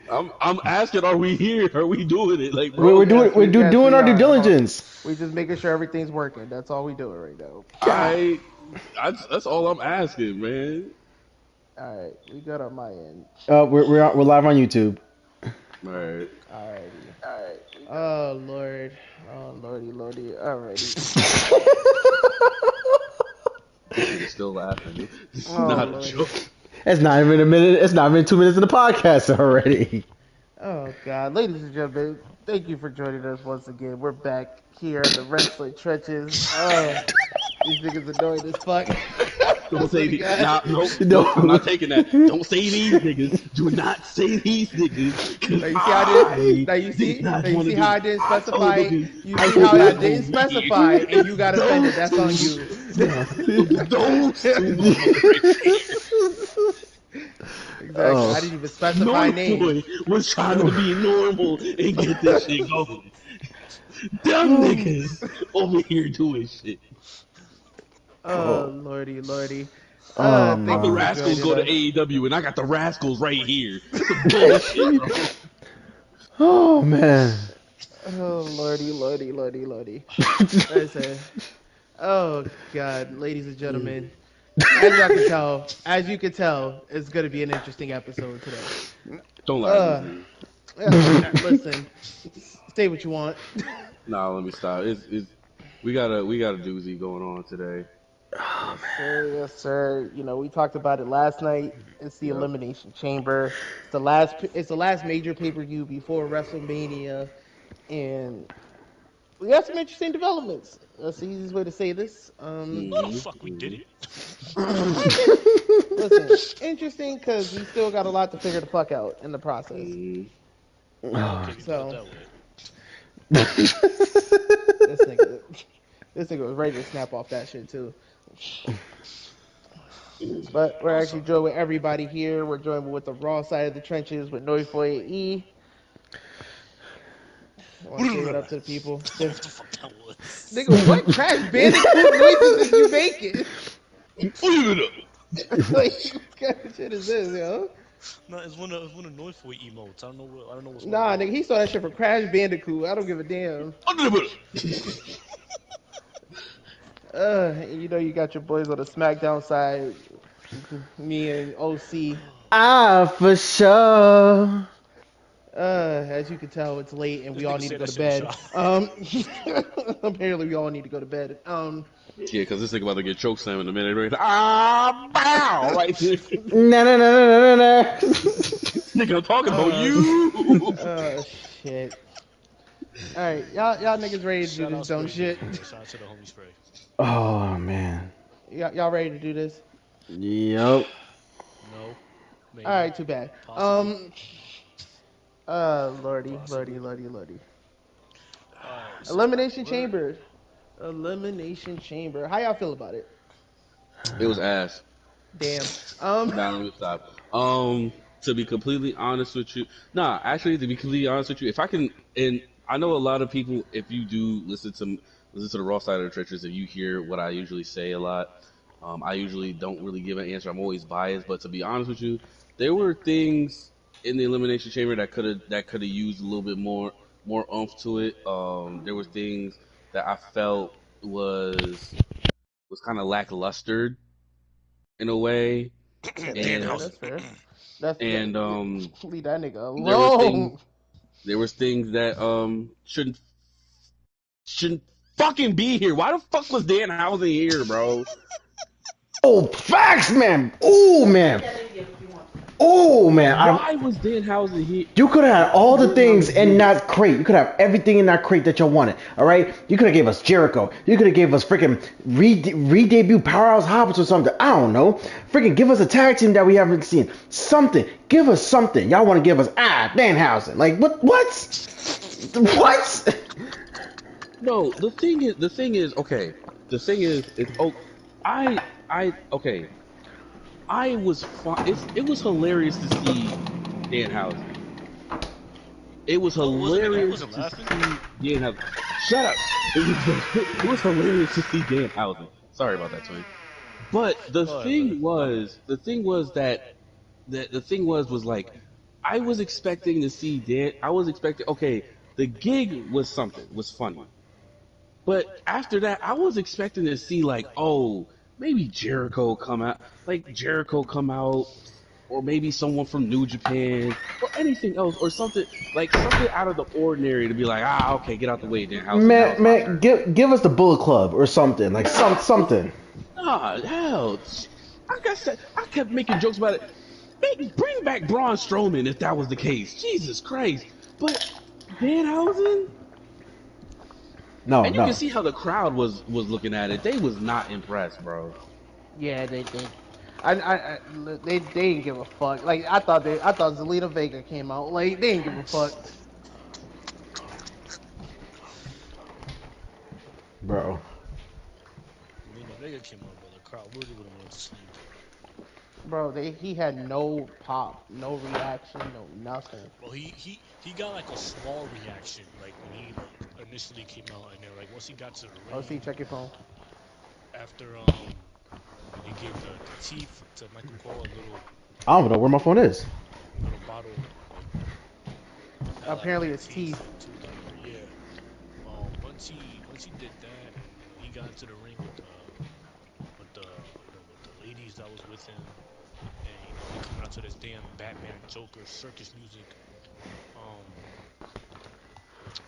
I'm asking, are we here? Are we doing it? Like, We're bro, doing doing our due diligence. We just making sure everything's working. That's all we doing right now. I that's all I'm asking, man. All right, we good on my end. We're live on YouTube. All right. Alrighty. Oh Lord. Oh Lordy, Lordy. Alrighty. Nigga still laughing. This is Oh not a Lordy. joke. It's not even a minute. It's not even 2 minutes in the podcast already. Oh God, ladies and gentlemen, thank you for joining us once again. We're back here in the wrestling trenches. Oh, these niggas annoying as fuck. Don't say these. Nah, No. no, I'm not taking that. Don't say these niggas. Do not say these niggas. Now you see how I did. Now you see. Now you see how I didn't specify. You see how I didn't specify, and you got offended. That's on you. Those Exactly. I didn't even specify names. boy was trying to be normal and get this shit going. Dumb niggas over here doing shit. Oh Lordy, Lordy. How Thank the you for Rascals go joining to us. AEW and I got the Rascals right here? Some bullshit, bro. Oh man. Oh Lordy, Lordy, Lordy, Lordy. Listen. Oh God, ladies and gentlemen. As you can tell, it's gonna be an interesting episode today. Don't lie to me. Listen, say what you want. Nah, let me stop. We got a doozy going on today. Yes, sir. You know, we talked about it last night. It's the Elimination Chamber. It's the last major pay-per-view before WrestleMania, and we got some interesting developments. That's the easiest way to say this. No, the fuck we did it. Listen, interesting because we still got a lot to figure the fuck out in the process. Okay, So that way. this nigga was ready to snap off that shit too. But we're actually joined with everybody here. We're joined with the Raw side of the trenches with Noifoy E. Want to say what up to the people? What the fuck that was? Nigga, what Crash Bandicoot noises is you making? Like, what kind of shit is this, yo? No, it's one of noise for emotes. I don't know what's Nah, going nigga, he saw that shit from Crash Bandicoot. I don't give a damn. You know you got your boys on the SmackDown side. Me and OC. For sure. As you can tell, it's late and we all need to go to bed. Apparently we all need to go to bed. Yeah, because this nigga about to get choke slammed in a minute. Right? Bow! Right there. No. Nigga, I'm talking about you. Oh, shit. Alright, y'all niggas ready to do this dumb shit? Shout out to the homie spray. Oh man. Y'all ready to do this? Yep. No. Maybe. Alright, too bad. Possibly. Lordy. Alright, Elimination Chamber. Elimination Chamber. How y'all feel about it? It was ass. Damn. Nah, let me stop. To be completely honest with you, to be completely honest with you, if I can, and I know a lot of people, if you do listen to the Raw side of the trenches, if you hear what I usually say a lot, I usually don't really give an answer. I'm always biased, but to be honest with you, there were things in the Elimination Chamber that could have used a little bit more oomph to it. There was things that I felt was kind of lackluster in a way. That's fair. Leave that nigga alone. There was things that shouldn't fucking be here. Why the fuck was Danhausen here, bro? Oh, facts, man. Oh, man. Why was Danhausen here? You could have had all the things in that crate. You could have everything in that crate that you wanted. All right. You could have gave us Jericho. You could have gave us freaking re-debut Powerhouse Hobbs or something. I don't know. Freaking give us a tag team that we haven't seen. Something. Give us something. Y'all want to give us Danhausen? Like what? What? No. The thing is. Okay. The thing is. Okay. I was fine. It was hilarious to see Danhausen. It was hilarious to see Danhausen. Shut up. It was hilarious to see Danhausen. Sorry about that, Tony. But the thing was like I was expecting to see Dan. I was expecting. Okay, the gig was something, was funny, but after that, I was expecting to see like, oh, maybe Jericho come out, or maybe someone from New Japan, or anything else, or something like something out of the ordinary to be like, okay, get out the way, Danhausen. Now Man, it's my man, turn. give us the Bullet Club or something like something. Nah, hell, like I said, I kept making jokes about it. Bring back Braun Strowman if that was the case. Jesus Christ. But Danhausen, No, and you can no. see how the crowd was looking at it. They was not impressed, bro. Yeah, they didn't give a fuck. Like I thought Zelina Vega came out. Like they didn't give a fuck. Bro. Lena Vega came out, but the crowd really would have went to sleep. Bro, he had no pop, no reaction, no nothing. Well, he got like a small reaction, like when he like initially came out, and then like once he got to the Oh, see, ring, check your phone. after when they gave the tea to Michael Cole, I don't know where my phone is. a little bottle like had like Apparently, mad it's tea teeth. to the yeah. Once he did that, and he got into the ring with the with the ladies that was with him, and they coming out to this damn Batman Joker circus music. Um,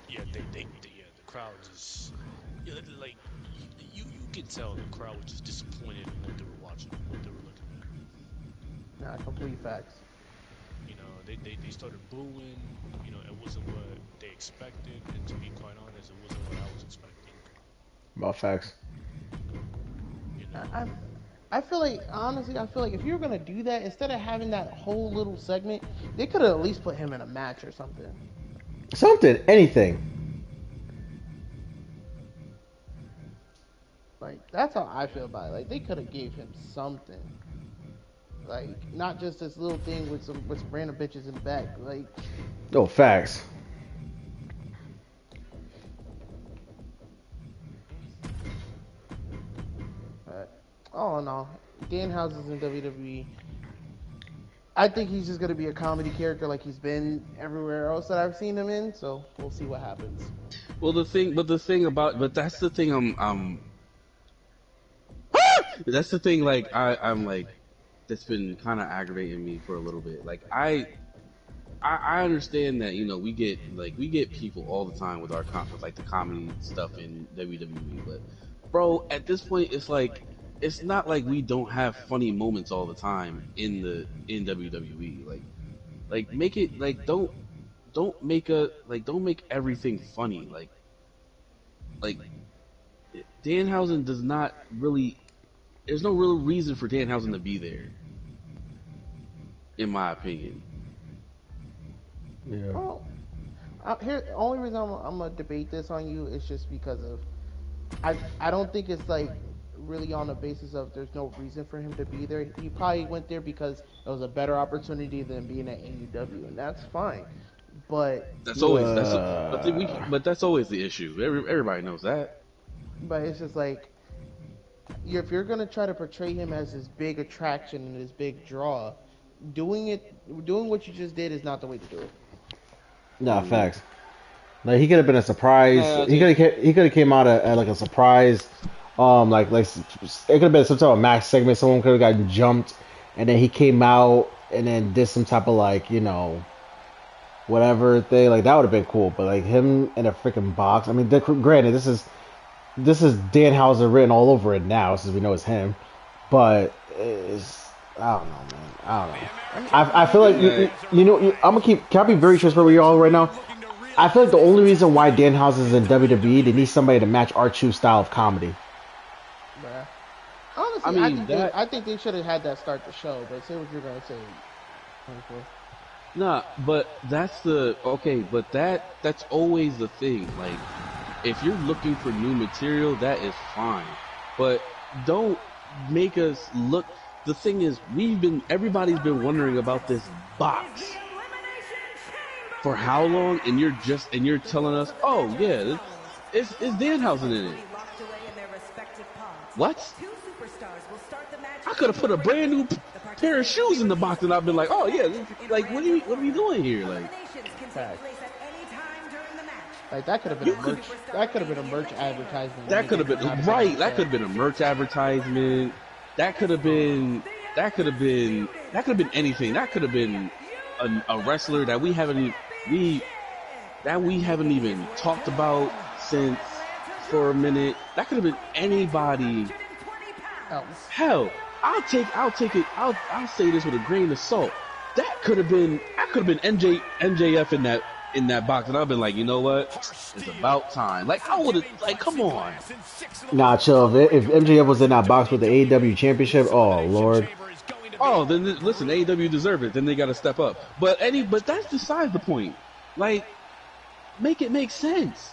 yeah, yeah, the crowd just yeah, like you can tell the crowd was just disappointed in what they were watching, what they were looking at. Nah, complete facts. They started booing. It wasn't what they expected, and to be quite honest, it wasn't what I was expecting. About facts. You I, know, I I feel like honestly, I feel like if you're gonna do that, instead of having that whole little segment, they could have at least put him in a match or something. Something, anything. Like that's how I feel about it. Like they could have gave him something. Like not just this little thing with some random bitches in the back. Like Oh, facts. all in all, Danhausen's in WWE. I think he's just gonna be a comedy character like he's been everywhere else that I've seen him in. So we'll see what happens. Well, but that's the thing. That's the thing. Like I'm like, that's been kind of aggravating me for a little bit. Like I understand that we get people all the time with with like the comedy stuff in WWE, but bro, at this point it's like it's not like we don't have funny moments all the time in WWE. Like make it like don't make everything funny. Like Danhausen does not really. There's no real reason for Danhausen to be there, in my opinion. Yeah. Well, here the only reason I'm gonna debate this on you is just because of I don't think it's like really on the basis of there's no reason for him to be there. He probably went there because it was a better opportunity than being at AEW, and that's fine. But That's always Uh, but that's always the issue. Everybody knows that. it's just like if you're gonna try to portray him as this big attraction and this big draw, doing what you just did is not the way to do it. nah, Mm. facts. Like he could have been a surprise. I think He could have came out at like a surprise. It could have been some type of match segment. Someone could have gotten jumped, and then he came out and then did some type of like whatever thing. Like that would have been cool. But like him in a freaking box. I mean, granted, this is Danhausen written all over it now, since we know it's him. But I don't know, man. I don't know. I mean, I feel like I'm gonna keep. Can I be very transparent with y'all right now? I feel like the only reason why Danhausen is in WWE, they need somebody to match R2's style of comedy. bruh. Honestly, I mean that. I think they should have had that start the show. But say what you're gonna say. 24. Nah, but that's always the thing. Like, if you're looking for new material, that is fine. But don't make us look. The thing is, everybody's been wondering about this box for how long, and you're telling us, oh yeah, it's Danhausen in it. What? I could have put a brand new pair of shoes in the box, and I've been like, oh yeah, like what are we doing here? Like, like that could have been a merch. That could have been a merch advertisement. that could have been right. That could have been a merch advertisement. That could have been. That could have been. That could have been anything. That could have been a wrestler that we haven't even talked about since for a minute. That could have been anybody else. Hell, I'll take it. I'll say this with a grain of salt. That could have been MJF in that box, and I've been like, you know what? It's about time. Like I would have, like, come on. Nah, chill. If MJF was in that box with the AEW Championship, oh Lord. Oh, then listen, AEW deserve it. Then they got to step up. But that's besides the point. Like, make it make sense.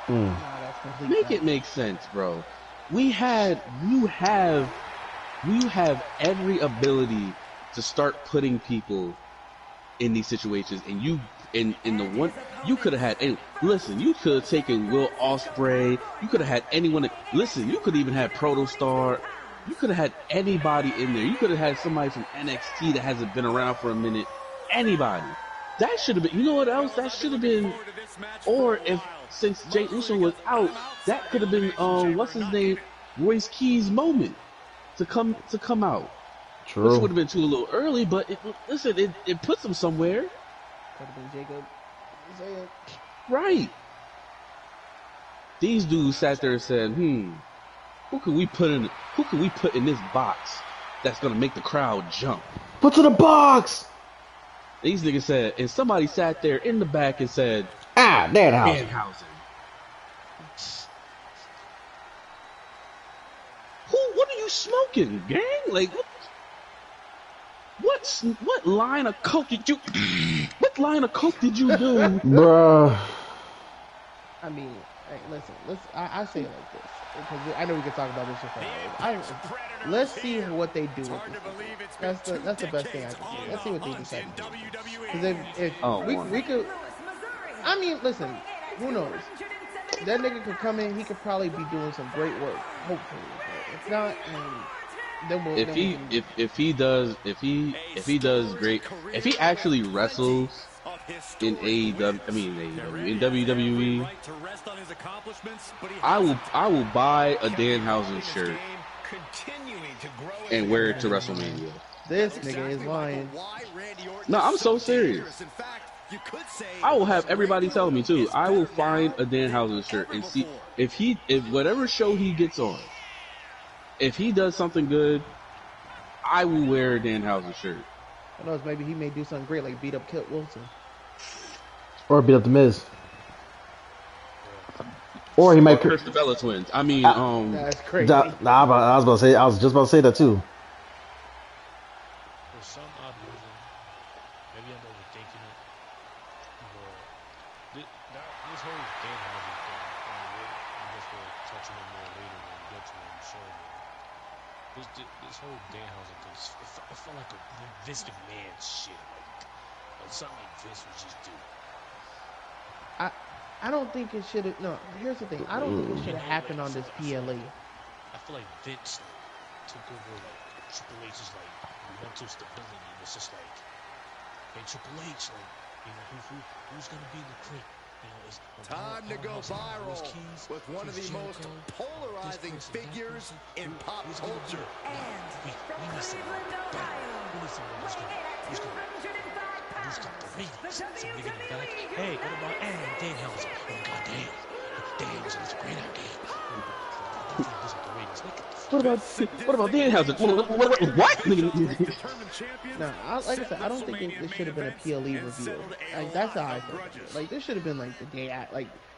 Make it make sense, bro. You have every ability to start putting people in these situations, and you could have had. Listen, you could have taken Will Ospreay. You could have had anyone. Listen, you could even have Protostar. You could have had anybody in there. You could have had somebody from NXT that hasn't been around for a minute. Anybody. That should have been. You know what else? That should have been. Or since Jay Uso was out, that could have been what's his name, Royce Key's moment to come out. True. Which would have been too a little early, but it puts him somewhere. Could have been Jacob. Right. These dudes sat there and said, who can we put in this box that's gonna make the crowd jump? Put to the box. These niggas said, and somebody sat there in the back and said, Danhausen. What are you smoking, gang? Like, what line of coke did you do? Bruh. I mean, hey, listen. I say it like this because I know we can talk about this for let's see what they do with this. That's the best thing I can do. Let's see what they decide to do. Because if we could, I mean, listen. Who knows? That nigga could come in. He could probably be doing some great work. Hopefully, but if not, then we'll. If he does great, if he actually wrestles in in WWE, I will buy a Danhausen shirt and wear it to WrestleMania. This nigga is lying. No, I'm so serious. I will have everybody tell me too. I will find a Danhausen shirt and see if whatever show he gets on, if he does something good, I will wear a Danhausen shirt. Who knows? Maybe he may do something great, like beat up Kit Wilson, or beat up the Miz, or he might curse the Bella Twins. I mean, that's crazy. I was just about to say that too. For some odd reason, maybe I'm overthinking it, but this whole Danhausen thing, I guess we'll touch on it more later when we get to it, I'm sure. This whole Danhausen thing, it felt like a Vince McMahon shit, like something like Vince would just do. I don't think it should have. No, here's the thing. I don't think it should have happened on this PLA. I feel like Vince took over Triple H's mental stability, and it's just like, hey, Triple H, who's gonna be in the crib? Time to go viral with one of the most polarizing figures in pop culture. We need someone better. We need someone who's gonna boost up the ratings. So we're gonna be like, hey, what about Danhausen? Oh, goddamn. Danhausen is a great idea. Boost up the ratings. What about Danhausen? What? No, like I said, I don't think this should have been a PLE reveal. Like that's how I feel. Like this should have been like the day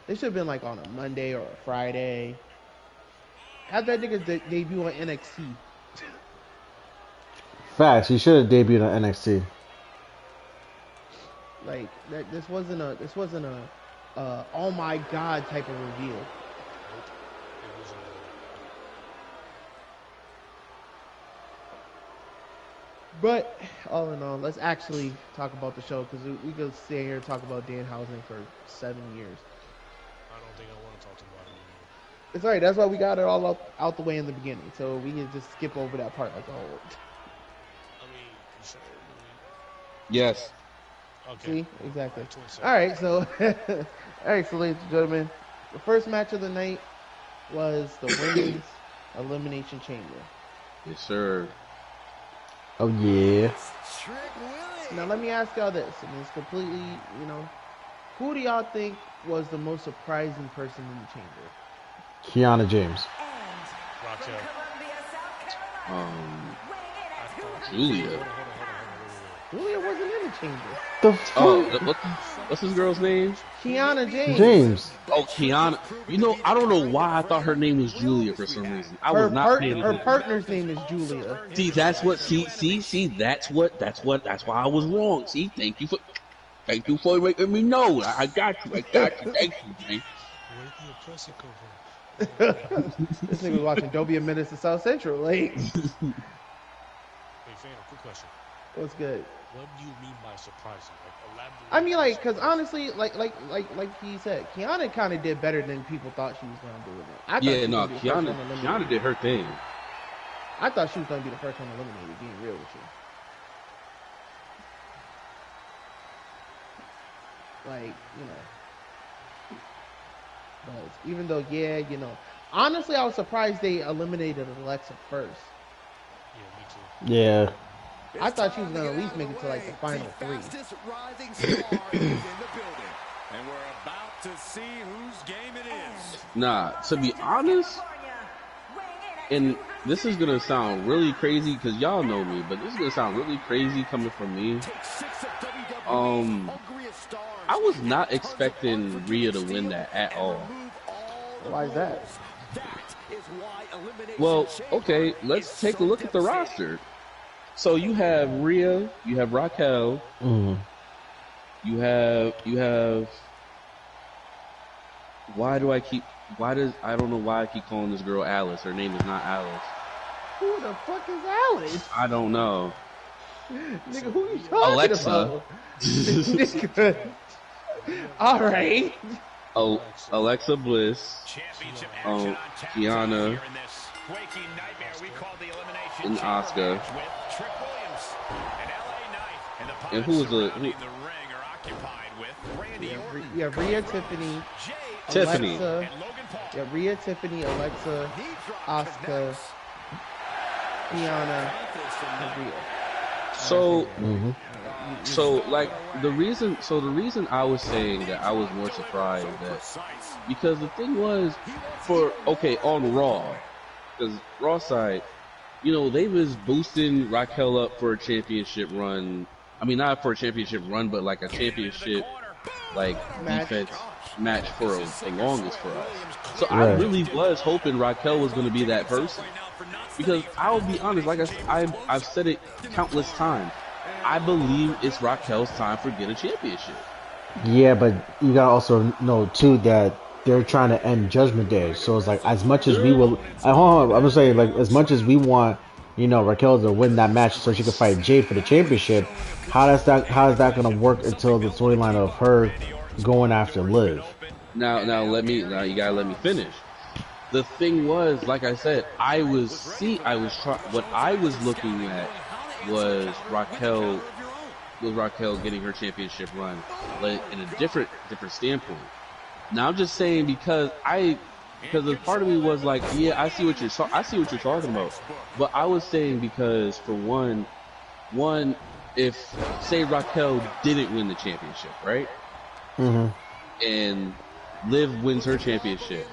this should have been like on a Monday or a Friday. How'd that nigga debut on NXT? Facts. He should have debuted on NXT. Like this wasn't a oh my god type of reveal. But all in all, let's actually talk about the show because we could stay here and talk about Danhausen for 7 years. I don't think I want to talk about it It's alright. That's why we got it all out the way in the beginning, so we can just skip over that part like a whole. I mean, you sure? Yes. Okay. See, exactly. Twin set. All right, so ladies and gentlemen, the first match of the night was the women's elimination chamber. Yes, sir. Oh yeah. Now let me ask y'all this, and it's completely, who do y'all think was the most surprising person in the chamber? Kiana James. Raquel. Julia. Julia wasn't in the chamber. The fuck? Oh, what's this girl's name? Kiana James. James. Oh, Kiana. You know, I don't know why I thought her name was Julia for some reason. I was not paying Her attention. partner's name is Julia. See, that's what. See. That's why I was wrong. See, thank you for making me know. I got you. Thank you, man. Where'd the oppressor come from? This nigga was watching Don't Be a Menace to South Central. Like, Hey, fan, quick question. what's good? What do you mean by surprising? Like, elaborate. I mean, like, cause honestly, like he said, Kiana kind of did better than people thought she was gonna do with it. I thought she Yeah, was no, gonna be the first one Kiana eliminated. did her thing. I thought she was gonna be the first one eliminated. Being real with you, like, but even though, honestly, I was surprised they eliminated Alexa first. Yeah, me too. Yeah. I thought she was gonna at least make it to like the final three. Fastest rising star is in the building. And we're about to see whose game it is. Nah, to be honest, and this is gonna sound really crazy because y'all know me, but this is gonna sound really crazy coming from me. I was not expecting Rhea to win that at all. Why is that? Well, okay, let's take a look at the roster. So you have Rhea, you have Raquel, you have. I don't know why I keep calling this girl Alice. Her name is not Alice. Who the fuck is Alice? I don't know. Nigga, who you talking Alexa. about? Nigga. All right. Oh, Alexa Bliss, Kiana, and Asuka. And who was the? You have Rhea, Tiffany, Tiffany. Alexa. You have Rhea, Tiffany, Alexa, Asuka, Kiana, and Rhea. So like the reason I was saying that I was more surprised that because the thing was on Raw, because Raw side, they was boosting Raquel up for a championship run. I mean, not for a championship run, but like a championship defense match for the longest for us. So I really was hoping Raquel was going to be that person. Because I'll be honest, like I've said it countless times, I believe it's Raquel's time for get a championship. Yeah, but you gotta also know too that they're trying to end Judgment Day. So it's like as much as we will, I'm gonna say like as much as we want, Raquel to win that match so she can fight Jade for the championship. How is that gonna work until the storyline of her going after Liv? Now you gotta let me finish. The thing was, like I said, what I was looking at was Raquel getting her championship run, but in a different standpoint. Now I'm just saying because a part of me was like, yeah, I see what you're talking about, but I was saying because for one, if say Raquel didn't win the championship, right? And Liv wins her championship.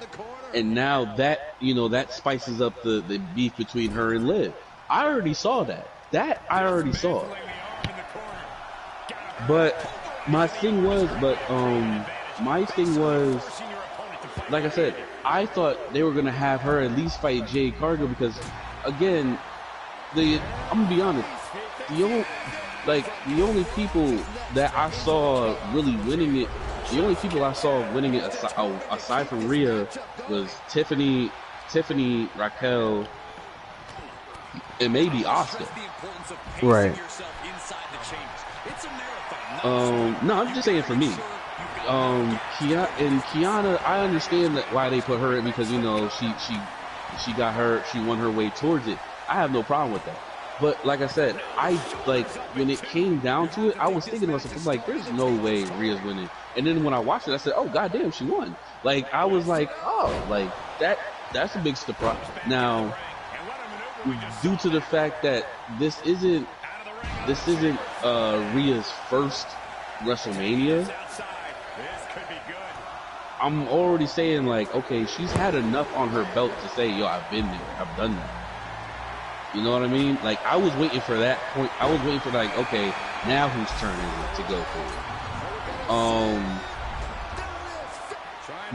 And now that, that spices up the beef between her and Liv. I already saw that. I already saw. But my thing was, like I said, I thought they were going to have her at least fight Jade Cargill because, again, I'm going to be honest, the only people that I saw really winning it, aside from Rhea was Tiffany, Raquel, and maybe Asuka. Right. No, I'm just saying for me. Kiana, I understand that why they put her in because she got her, she won her way towards it. I have no problem with that. But like I said, I like when it came down to it, I was thinking to myself, I'm like, there's no way Rhea's winning. And then when I watched it, I said, oh goddamn, she won. Like I was like, oh, like that's a big surprise. Now, due to the fact that this isn't Rhea's first WrestleMania, I'm already saying like, okay, she's had enough on her belt to say, yo, I've been there, I've done that. You know what I mean? Like I was waiting for that point. I was waiting for like, okay, now whose turn is it to go for it?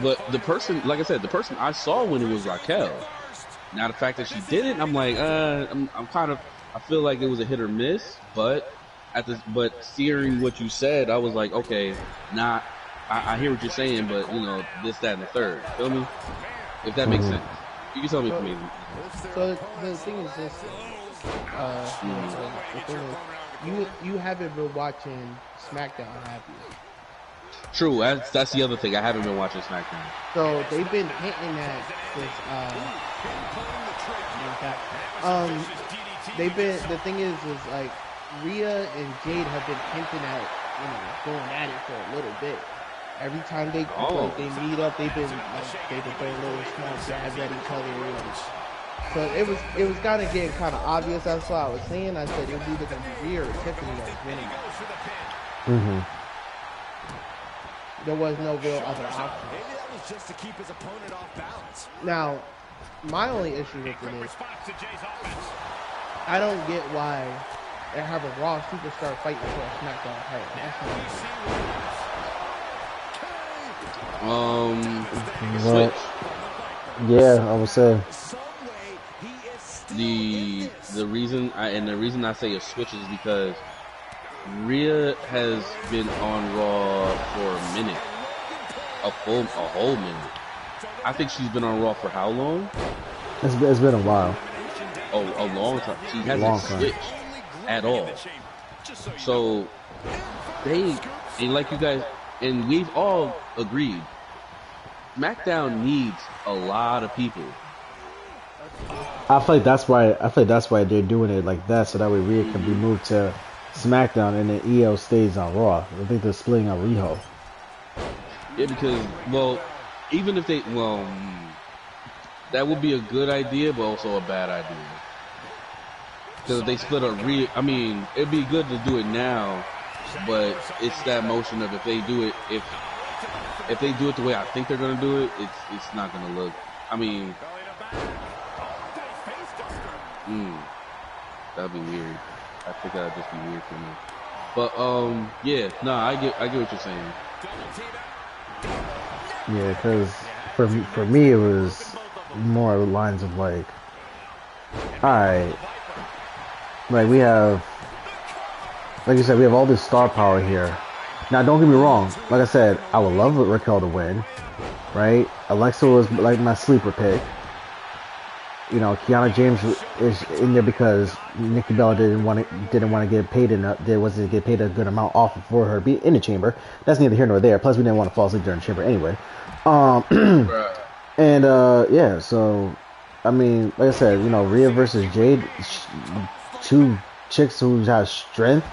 But the person, like I said, the person I saw when it was Raquel. Now the fact that she didn't, I'm like, I'm kind of, I feel like it was a hit or miss. But but hearing what you said, I was like, okay, I hear what you're saying, but this, that, and the third. Feel me? If that makes sense, you can tell me for me. So the thing is this: the thing is, you haven't been watching SmackDown, have you? True. That's the other thing. I haven't been watching SmackDown. So they've been hinting at this. They've been. The thing is like Rhea and Jade have been hinting at going at it for a little bit. Every time they meet up, they've been throwing little small jabs at each other. So it was kind of getting kind of obvious. That's what I was saying. I said it was either going to be Rhea or Tiffany that's winning. Mm-hmm. There was no real other option. Maybe that was just to keep his opponent off balance. Now, my only issue with it is I don't get why they have a Raw superstar fighting for a SmackDown title. That's Switch. Yeah, I would say the reason I say a switch is because Rhea has been on Raw for a minute, a whole minute. I think she's been on Raw for how long? It's been a while. Oh, a long time. She hasn't switched at all. So and like you guys, and we've all agreed, SmackDown needs a lot of people. I feel like that's why they're doing it like that, so that way Rhea can be moved to SmackDown and then EO stays on Raw. I think they're splitting up Riho. Yeah, because even if they that would be a good idea, but also a bad idea. Because if they split up Rhea, I mean, it'd be good to do it now, but it's that motion of if they do it the way I think they're gonna do it, it's not gonna look. I mean, that'd be weird. I think that'd just be weird for me. But yeah, no, I get what you're saying. Yeah, because for me it was more lines of like, alright, like we have, like you said, we have all this star power here. Now don't get me wrong, like I said, I would love Raquel to win, right? Alexa was like my sleeper pick. Kiana James is in there because Nikki Bella didn't want to get paid enough. There wasn't get paid a good amount off for her to be in the chamber. That's neither here nor there. Plus, we didn't want to fall asleep during the chamber anyway. And yeah. So, I mean, like I said, Rhea versus Jade, two chicks who have strength.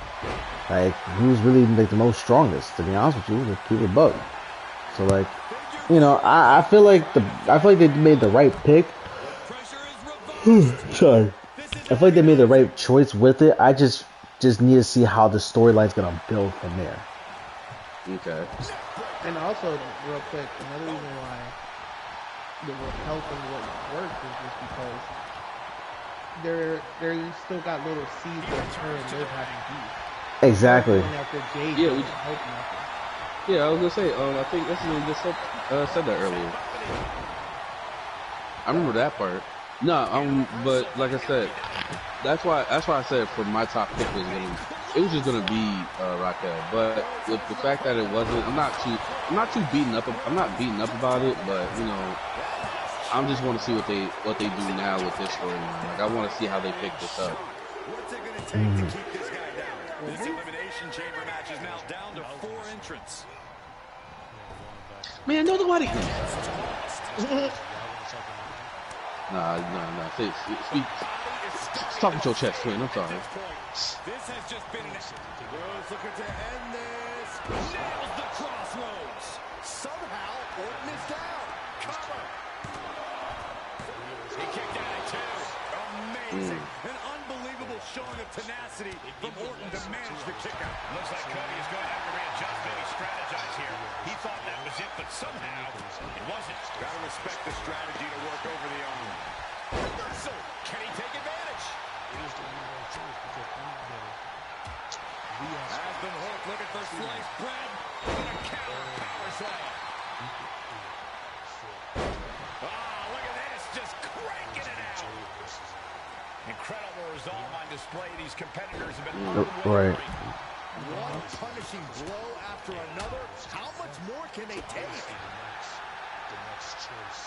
Like, who's really like the most strongest? To be honest with you, to keep it bug. So, like, I feel like they made the right pick. Sorry. I feel like they made the right choice with it. I just need to see how the storyline's gonna build from there. Okay. And also, real quick, another reason why the Raquel thing wouldn't work is just because they still got little seeds of her and Liv having beef. Exactly. Yeah, I was gonna say. I think that's what just said that earlier. I remember that part. No, but like I said, that's why I said for my top pick was just gonna be Raquel. But with the fact that it wasn't, I'm not too beaten up. I'm not beaten up about it, but I just want to see what they do now with this storyline. Like I want to see how they pick this up. What's it gonna take to keep this guy down? This elimination chamber match is now down to 4 entrants. Man, nobody. Y'all wanna talk about Nah. Speak. Talk with your chest, Quinn. I'm sorry. This has just been Rose looking to end this. Nails the crossroads. Somehow, Orton is down. Cover. He kicked out at 2. Amazing. An unbelievable showing of tenacity from Orton to manage the kick out. Looks like Cody is going to have to readjust, maybe strategize here. He thought that was it, but somehow it wasn't. Got to respect the strategy to work over the arm. Reversal. Can he take advantage? Aspen Hook looking for sliced bread. And a counter power slam. Look at this, just cranking it out. Incredible resolve on display. These competitors have been Right. One punishing blow after another. How much more can they take? the next choice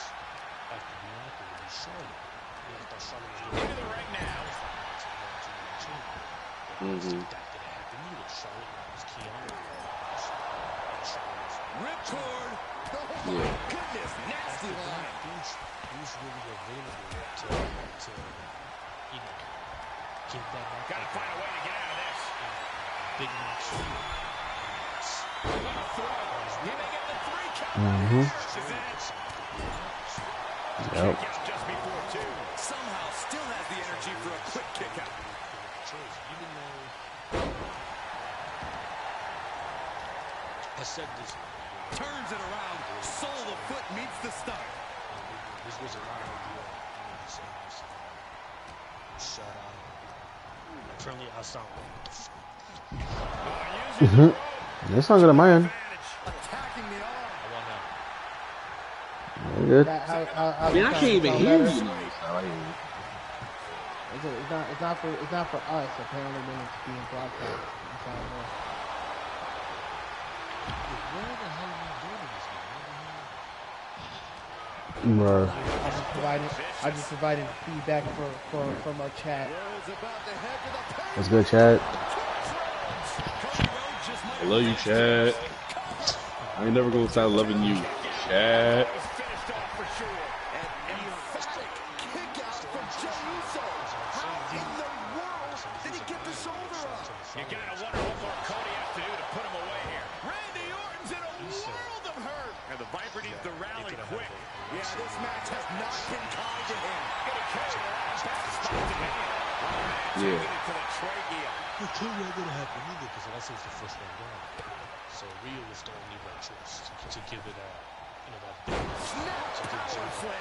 after Bianca would be Charlotte. Into the ring now. Ripcord. Oh my goodness, nasty line. Who's really available to give that back? Gotta find a way to get out of this. Big match. He may get the 3 count. Yep. Kick out just before 2. Somehow still has the energy for a quick kick out. Even though I said this. Turns it around. Sole of the foot meets the stomach. This was a lot of shut out. Apparently I sound That's not good on my end. Attacking the arm. I want that. Very good. Man, I can't even hear you. It's not for us. Apparently, when it's being broadcast. It's not more. Where the hell am I doing this, Bruh. I just provided feedback from our chat. That's good, Chad. I love you, Chad. I ain't never gonna stop loving you, Chad. You gotta wonder what more Cody has to do to put him away here. Randy Orton's in a world of hurt. And the Viper needs to rally quick. Yeah, this match has not been kind to him. Gonna carry the last back spot to him. Yeah. To the trachea. It can't really gonna happen either because unless it was the first one down. So Rhea was the only right choice to give it that big Power slam.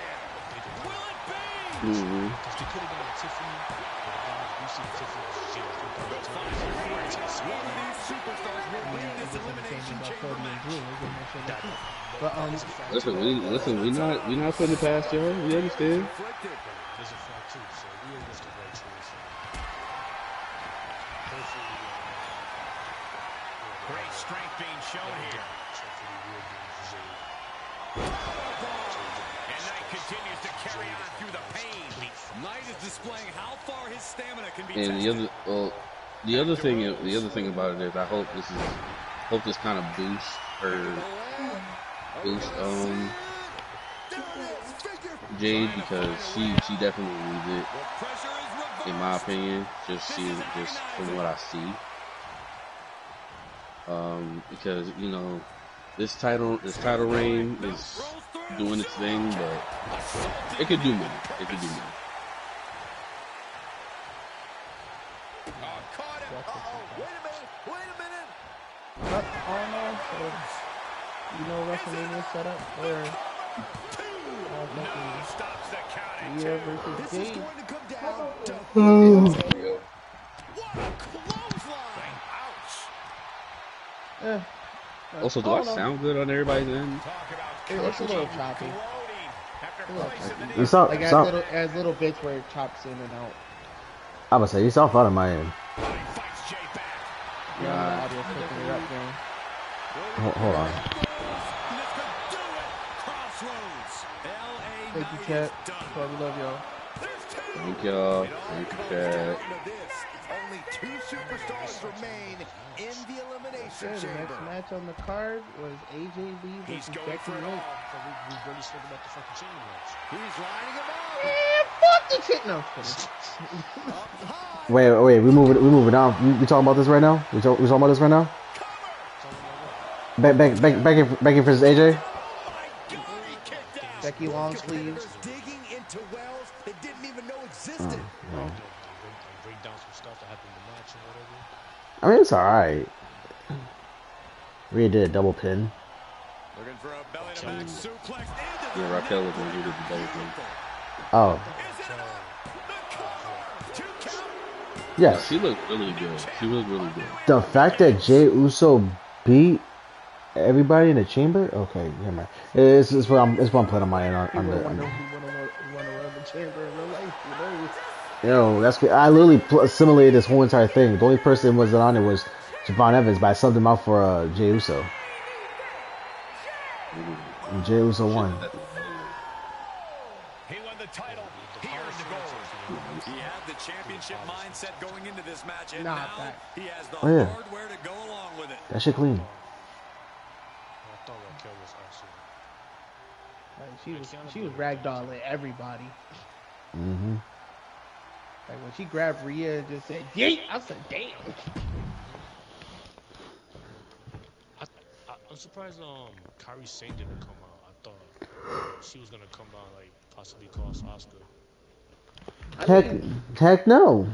Will it be? Because they could have gone to Tiffany, but the guy who see Tiffany was jailed. One of these superstars will win this elimination chamber match. But Listen, we not putting it past y'all. We understand. There's a fact too, so Rhea was the right choice. Hopefully, Great strength being shown here. And Knight continues to carry on through the pain. Knight is displaying how far his stamina can be And tested. the other thing about it is I hope this kind of boosts Jade, because she definitely needs it, in my opinion, just from what I see. Because this title reign is doing its thing, but it could do more. It could do more. Wait a minute. WrestleMania set up where Stops the count. Rhea versus This is Jade. going to come down to what a clothesline. Ouch. Also, do I sound good on everybody's end? Talk about It's a little choppy. corroding after placing the knee. You sound, Like as little bits where it chops in and out. I would say you sound fine on my end. Fights Jay back. Yeah, the audio picking it up there. Hold on. This could do it. Crossroads. LA Thank you, Knight chat. is done. So we love y'all. There's 2. Thank y'all. It all Thank you, comes Chad. down to this. Only 2 superstars remain in the elimination Elimination The Chamber. next match on the card was AJ Lee He's versus going Becky for it Lynch. all. But we barely spoke about the fucking chamber match. He's lining him up. Man, fuck the shit. No, I'm kidding. Up high. Wait, we moving on. We talking about this right now? We talking about this right now? Becky versus AJ. Oh my God, he kicked out. Becky Both long sleeves. competitors digging into wells they didn't even know existed. And break down some stuff that happened in the match and whatever. I mean, it's alright. Rhea did a double pin. Looking for a belly to back suplex. Yeah, Raquel was gonna do the double thing. Oh, Is it enough? The cover. 2 count. yes. She looked really good. She looked really good. The fact that Jey Uso beat everybody in the chamber. Okay, never mind. It's what I'm playing on my end on People the. wonder who won the chamber in real life. Who knows? Yo, that's I literally assimilated this whole entire thing. The only person that wasn't on it was Javon Evans, but I subbed him out for Jey Uso. And Jey Uso won. He won the title here in the gold. He had the championship mindset going into this match, and Nah, now fact. he has the Oh, yeah. hardware to go along with it. That shit clean. I thought Raquel was actually. Like she was ragdolling everybody. Mm-hmm. Like when she grabbed Rhea and just said, "Yeet!" I said, "Damn." I'm surprised Kairi Sane didn't come out. I thought she was gonna come out like possibly cost Asuka. Heck no.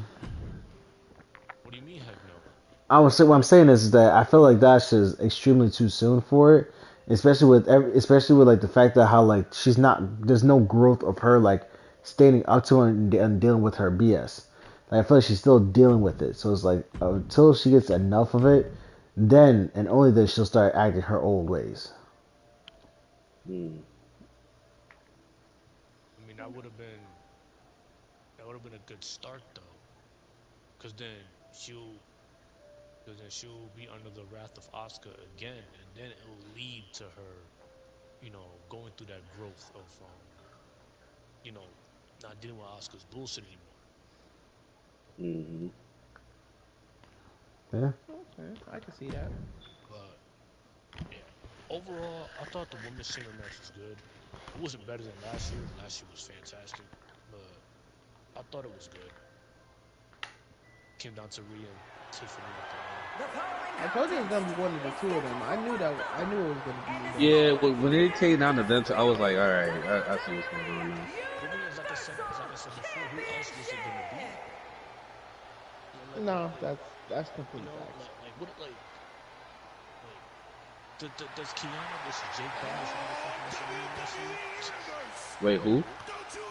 What do you mean heck no? What I'm saying is that I feel like that's just extremely too soon for it, especially with like the fact that how like she's not, there's no growth of her like standing up to her and dealing with her BS. Like I feel like she's still dealing with it, so it's like until she gets enough of it, then and only then she'll start acting her old ways. Mm. I mean that would have been a good start though, cause then she'll be under the wrath of Asuka again, and then it'll lead to her, going through that growth of not dealing with Asuka's bullshit anymore. Mm-hmm. Yeah. Okay, I can see that. But yeah, overall, I thought the women's chamber match was good. It wasn't better than last year. Last year was fantastic, but I thought it was good. Came down to Rhea and Tiffany at the end. I told you it was gonna be one of the two of them. I knew it was gonna be. Them. Yeah, when they came down to them, I was like, all right, I see what's going on now. But then, like I said before, who else was it gonna be? No, that's completely facts. Does Kiana versus Jake Cargill from the fucking WrestleMania next year? Wait, who?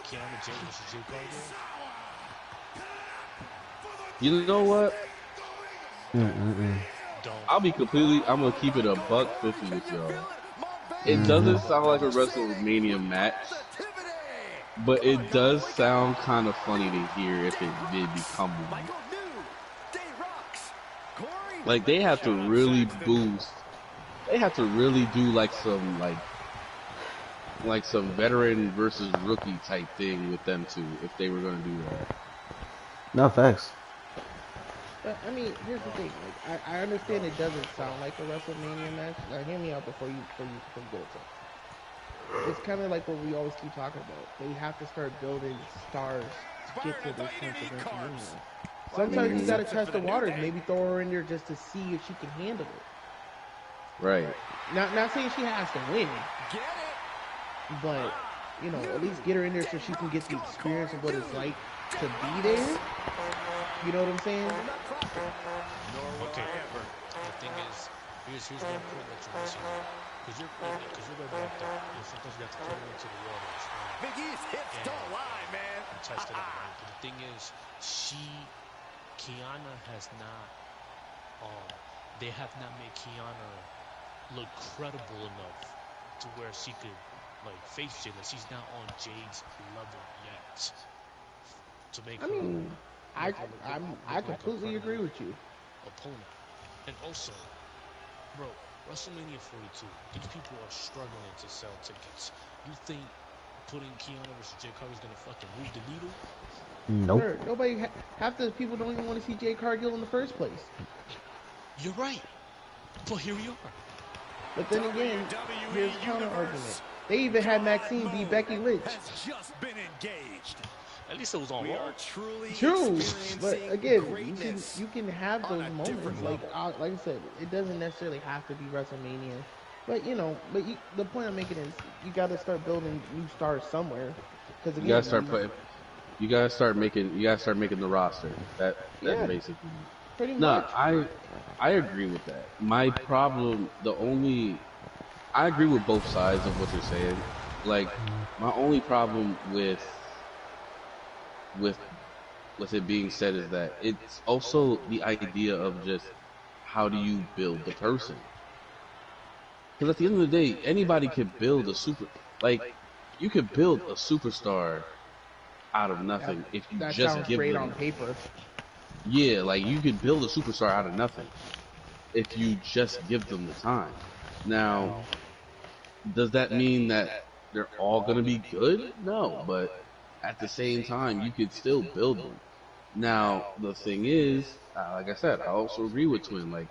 Kiana Jake versus Jake Cargill? You know what? Don't. I'm gonna keep it a $1.50 with y'all. It doesn't sound like a WrestleMania match, but it does sound kind of funny to hear if it did become one. Like they have to really boost. They have to really do like some veteran versus rookie type thing with them two if they were gonna do that. No facts. But I mean, here's the thing. Like, I understand it doesn't sound like a WrestleMania match. Now, hear me out before you get it. It's kind of like what we always keep talking about. They have to start building stars to get to this point of WrestleMania. Sometimes you gotta test the waters. Maybe throw her in there just to see if she can handle it. Right. Not saying she has to win, but at least get her in there so she can get the experience of what it's like to be there. You know what I'm saying? Okay. The thing is, here's one point that you're missing. Because you're right about that. Sometimes you have to throw into the waters. Big E's hips don't lie, man. And test it out, right? But the thing is, Kiana has not, they have not made Kiana look credible enough to where she could, face Jade. Like, she's not on Jade's level yet. To make I completely agree with you. Opponent. And also, bro, WrestleMania 42, these people are struggling to sell tickets. You think putting Kiana versus Jade Cargill is gonna fucking move the needle? Nope. Sure, half the people don't even want to see Jade Cargill in the first place. You're right. But here we are. But then again, here's counter argument. They even had Maxine beat Becky Lynch. Has just been engaged. At least it was on We Raw. are truly True, but experiencing again, greatness you can have on those a moments. different Like level. like I said, it doesn't necessarily have to be WrestleMania. But the point I'm making is you got to start building new stars somewhere. Because You gotta again, start putting. You gotta start making. You gotta start making the roster. That's yeah, basically. pretty No, much. I agree with that. My problem, I agree with both sides of what you're saying. Like, my only problem with with it being said is that it's also the idea of just how do you build the person? Because at the end of the day, anybody could build a like you could build a superstar out of nothing if you That just sounds give great them. on paper. Yeah, like you could build a superstar out of nothing if you just give them the time. Now, does that mean that they're all going to be good? No, but at the same time, you could still build them. Now, the thing is, like I said, I also agree with Twin. Like,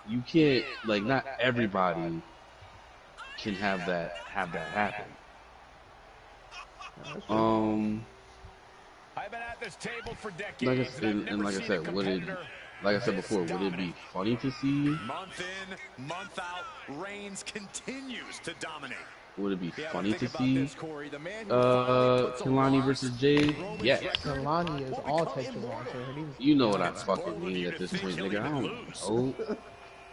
you can't, like, not everybody can have that happen. I've been at this table for Like I, decades, and I've and never like I seen a said, competitor like I said this before, would it be dominant. funny to see? Month in, month out, Reigns continues to dominate. Would it be Yeah, but funny think to about see this, Corey. The man who finally puts a Kalani loss versus Jade? in Roman's Yes. record Kalani is will all become types of immortal. monster. Her name's You know what I It's fucking bold of mean you at to this think point, he'll nigga. I even don't lose. know.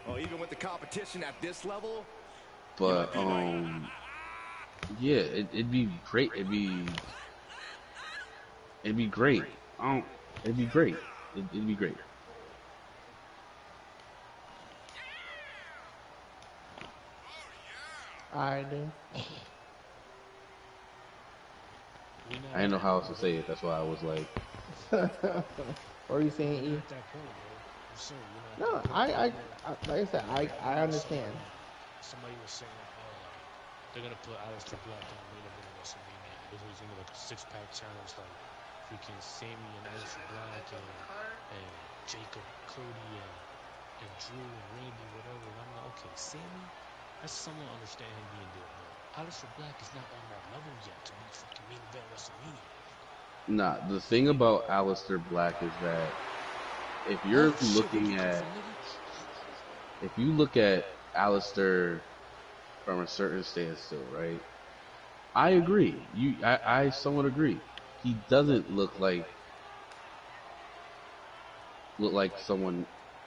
Well, even with the competition at this level, But yeah, it'd be great. It'd be great. It'd be great. It'd be great. I do. I didn't know how else to say it. That's why I was like, What are you saying, E? At that point, bro. I'm saying, No, like I said, I understand. Somebody was saying they're gonna put Aleister Black in the main event of WrestleMania. This was gonna be like a six-pack challenge, like freaking Sammy and Aleister Black and Jacob, Cody and Drew and Randy, whatever. And I'm like, okay, Sammy, that's someone understand him being there, but Aleister Black is not on that level yet to be freaking main event WrestleMania. nah. The thing about Aleister Black is that if you're looking at, if you look at Aleister from a certain standstill, right? I agree. I somewhat agree. He doesn't look like someone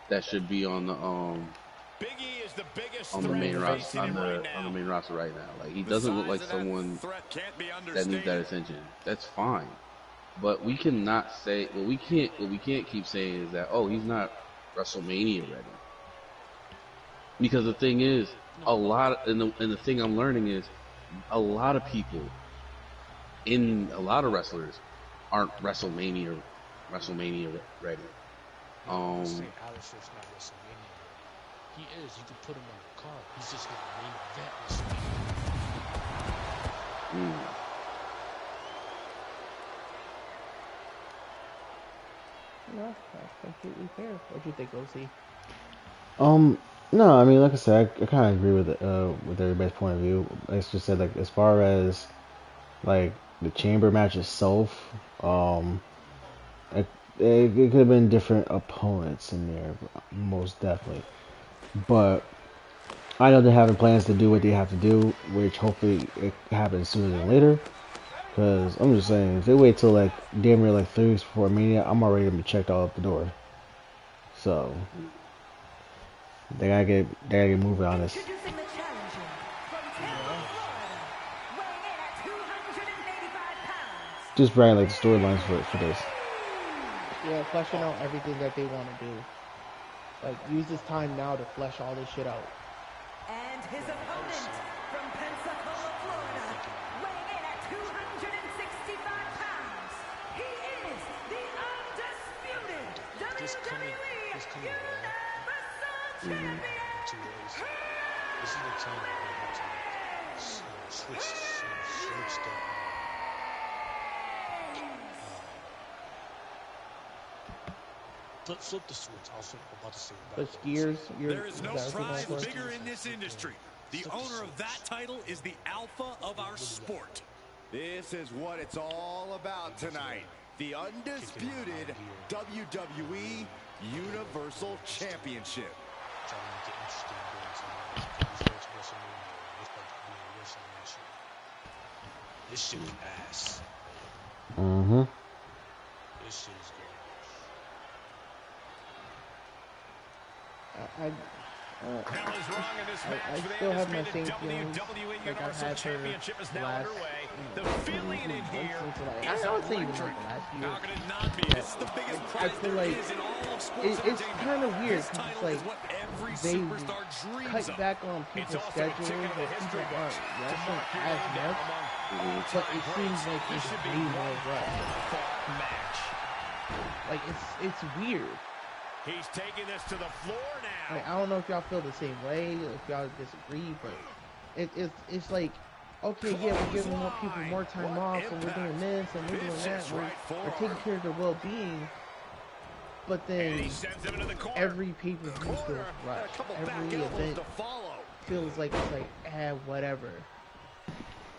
that should be on the Biggie is the biggest on the threat main roster facing him right now. on the main roster right now. Like he The doesn't look size like of that someone threat can't be that needs that understated. attention. That's fine. But we cannot say what we can't keep saying is that, oh, he's not WrestleMania ready. Because the thing is, and the thing I'm learning is a lot of people in a lot of wrestlers aren't WrestleMania ready. You say Aleister's not WrestleMania ready. He is. You can put him on the card. He's just not main event WrestleMania. No, that's completely fair. What do you think, OC? No, I mean, like I said, I kind of agree with everybody's point of view. It's just said, like, as far as like the chamber match itself, it could have been different opponents in there, most definitely. But I know they're having plans to do what they have to do, which hopefully it happens sooner than later. Because I'm just saying, if they wait till like damn near like 3 weeks before Mania, I'm already gonna be checked all up the door. So they gotta get moving on this. Introducing the challenger from Tampa, Florida, weighing in at 285 pounds. Just writing like the storylines for this. Yeah, fleshing out everything that they want to do. Like, use this time now to flesh all this shit out. And his opponent from Pensacola, Florida, weighing in at 265 pounds. He is the undisputed WWE Universal Champion. 2 ways. This is the time that they have to switch the Flip the switch. I'm about to say it Switch backwards. gears. There is no That's what prize going for. bigger in this industry. The owner of that title is the alpha of our sport. This is what it's all about tonight. The undisputed WWE Universal Championship. Trying to make it interesting going to these first WrestleMania. It's about to be a WrestleMania. This shit is ass. Mm-hmm. This shit is good. I still have my same feelings like I've had for the last The feeling in here I would say even like the last year. How could it not be? This is the biggest I prize feel there like is in all of sports it's entertainment. kind of weird This because title it's is like what every they superstar dreams cut of. back on people's also a schedules ticket or of the history people aren't books to wrestling mark your as name down much, among but it seems like This it's should be way one more rough. fought match. Like it's weird. He's taking this to the floor now. Like I don't know if y'all feel the same way, if y'all disagree, but it's like, okay, yeah, we're giving more people more time off, and we're doing this and we're doing that, we're taking care of their well-being, but then every pay-per-view feels rushed. Every event feels like it's like, whatever.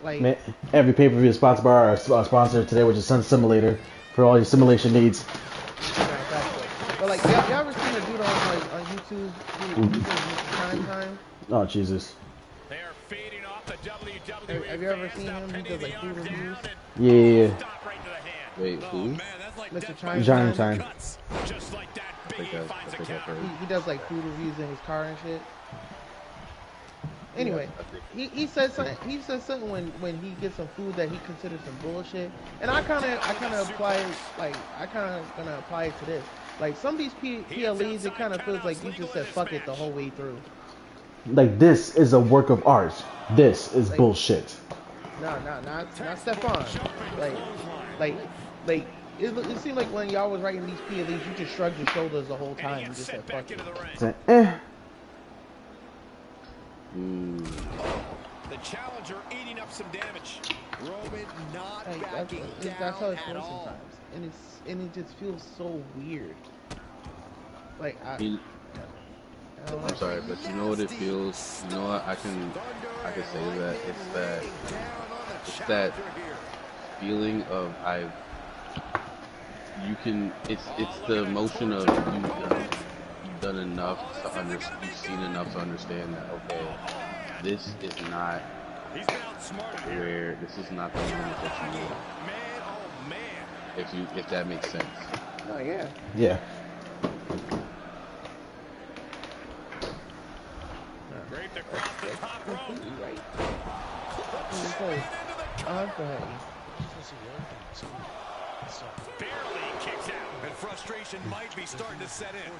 Like Man, every pay-per-view is sponsored by our sponsor today, which is Sun Simulator, for all your simulation needs. but like, y'all ever seen a dude on YouTube who does Mr. Time? Oh Jesus. They are feeding off the WWE. Have you ever seen him? He does like food reviews. Yeah. Wait, who? Mr. Time. Just like that, Biggie finds a counter. He does like food reviews in his car and shit. Anyway, he said something. He said something when he gets some food that he considers some bullshit, and I kind of apply it, like I kind of gonna apply it to this. Like some of these PLEs, it kind of feels like you just said fuck it the whole way through. Like this is a work of art. This is bullshit. No, not Stefan. Like it seemed like when y'all was writing these PLEs, you just shrugged your shoulders the whole time and just said fuck it. Say, eh. The challenger eating up some damage. Roman not Like, backing down that's how it at feels all. sometimes, and it just feels so weird. Like I don't know. I'm sorry, but you know what it feels. You know what I can say that it's that feeling of it's the emotion of you've done enough to understand, you've seen enough to understand that okay, this is not where this is not the moment that you want. If that makes sense. Oh yeah. Yeah. Draped across the top rope. Right. Go ahead. Barely kicks out. And frustration might be starting to set in.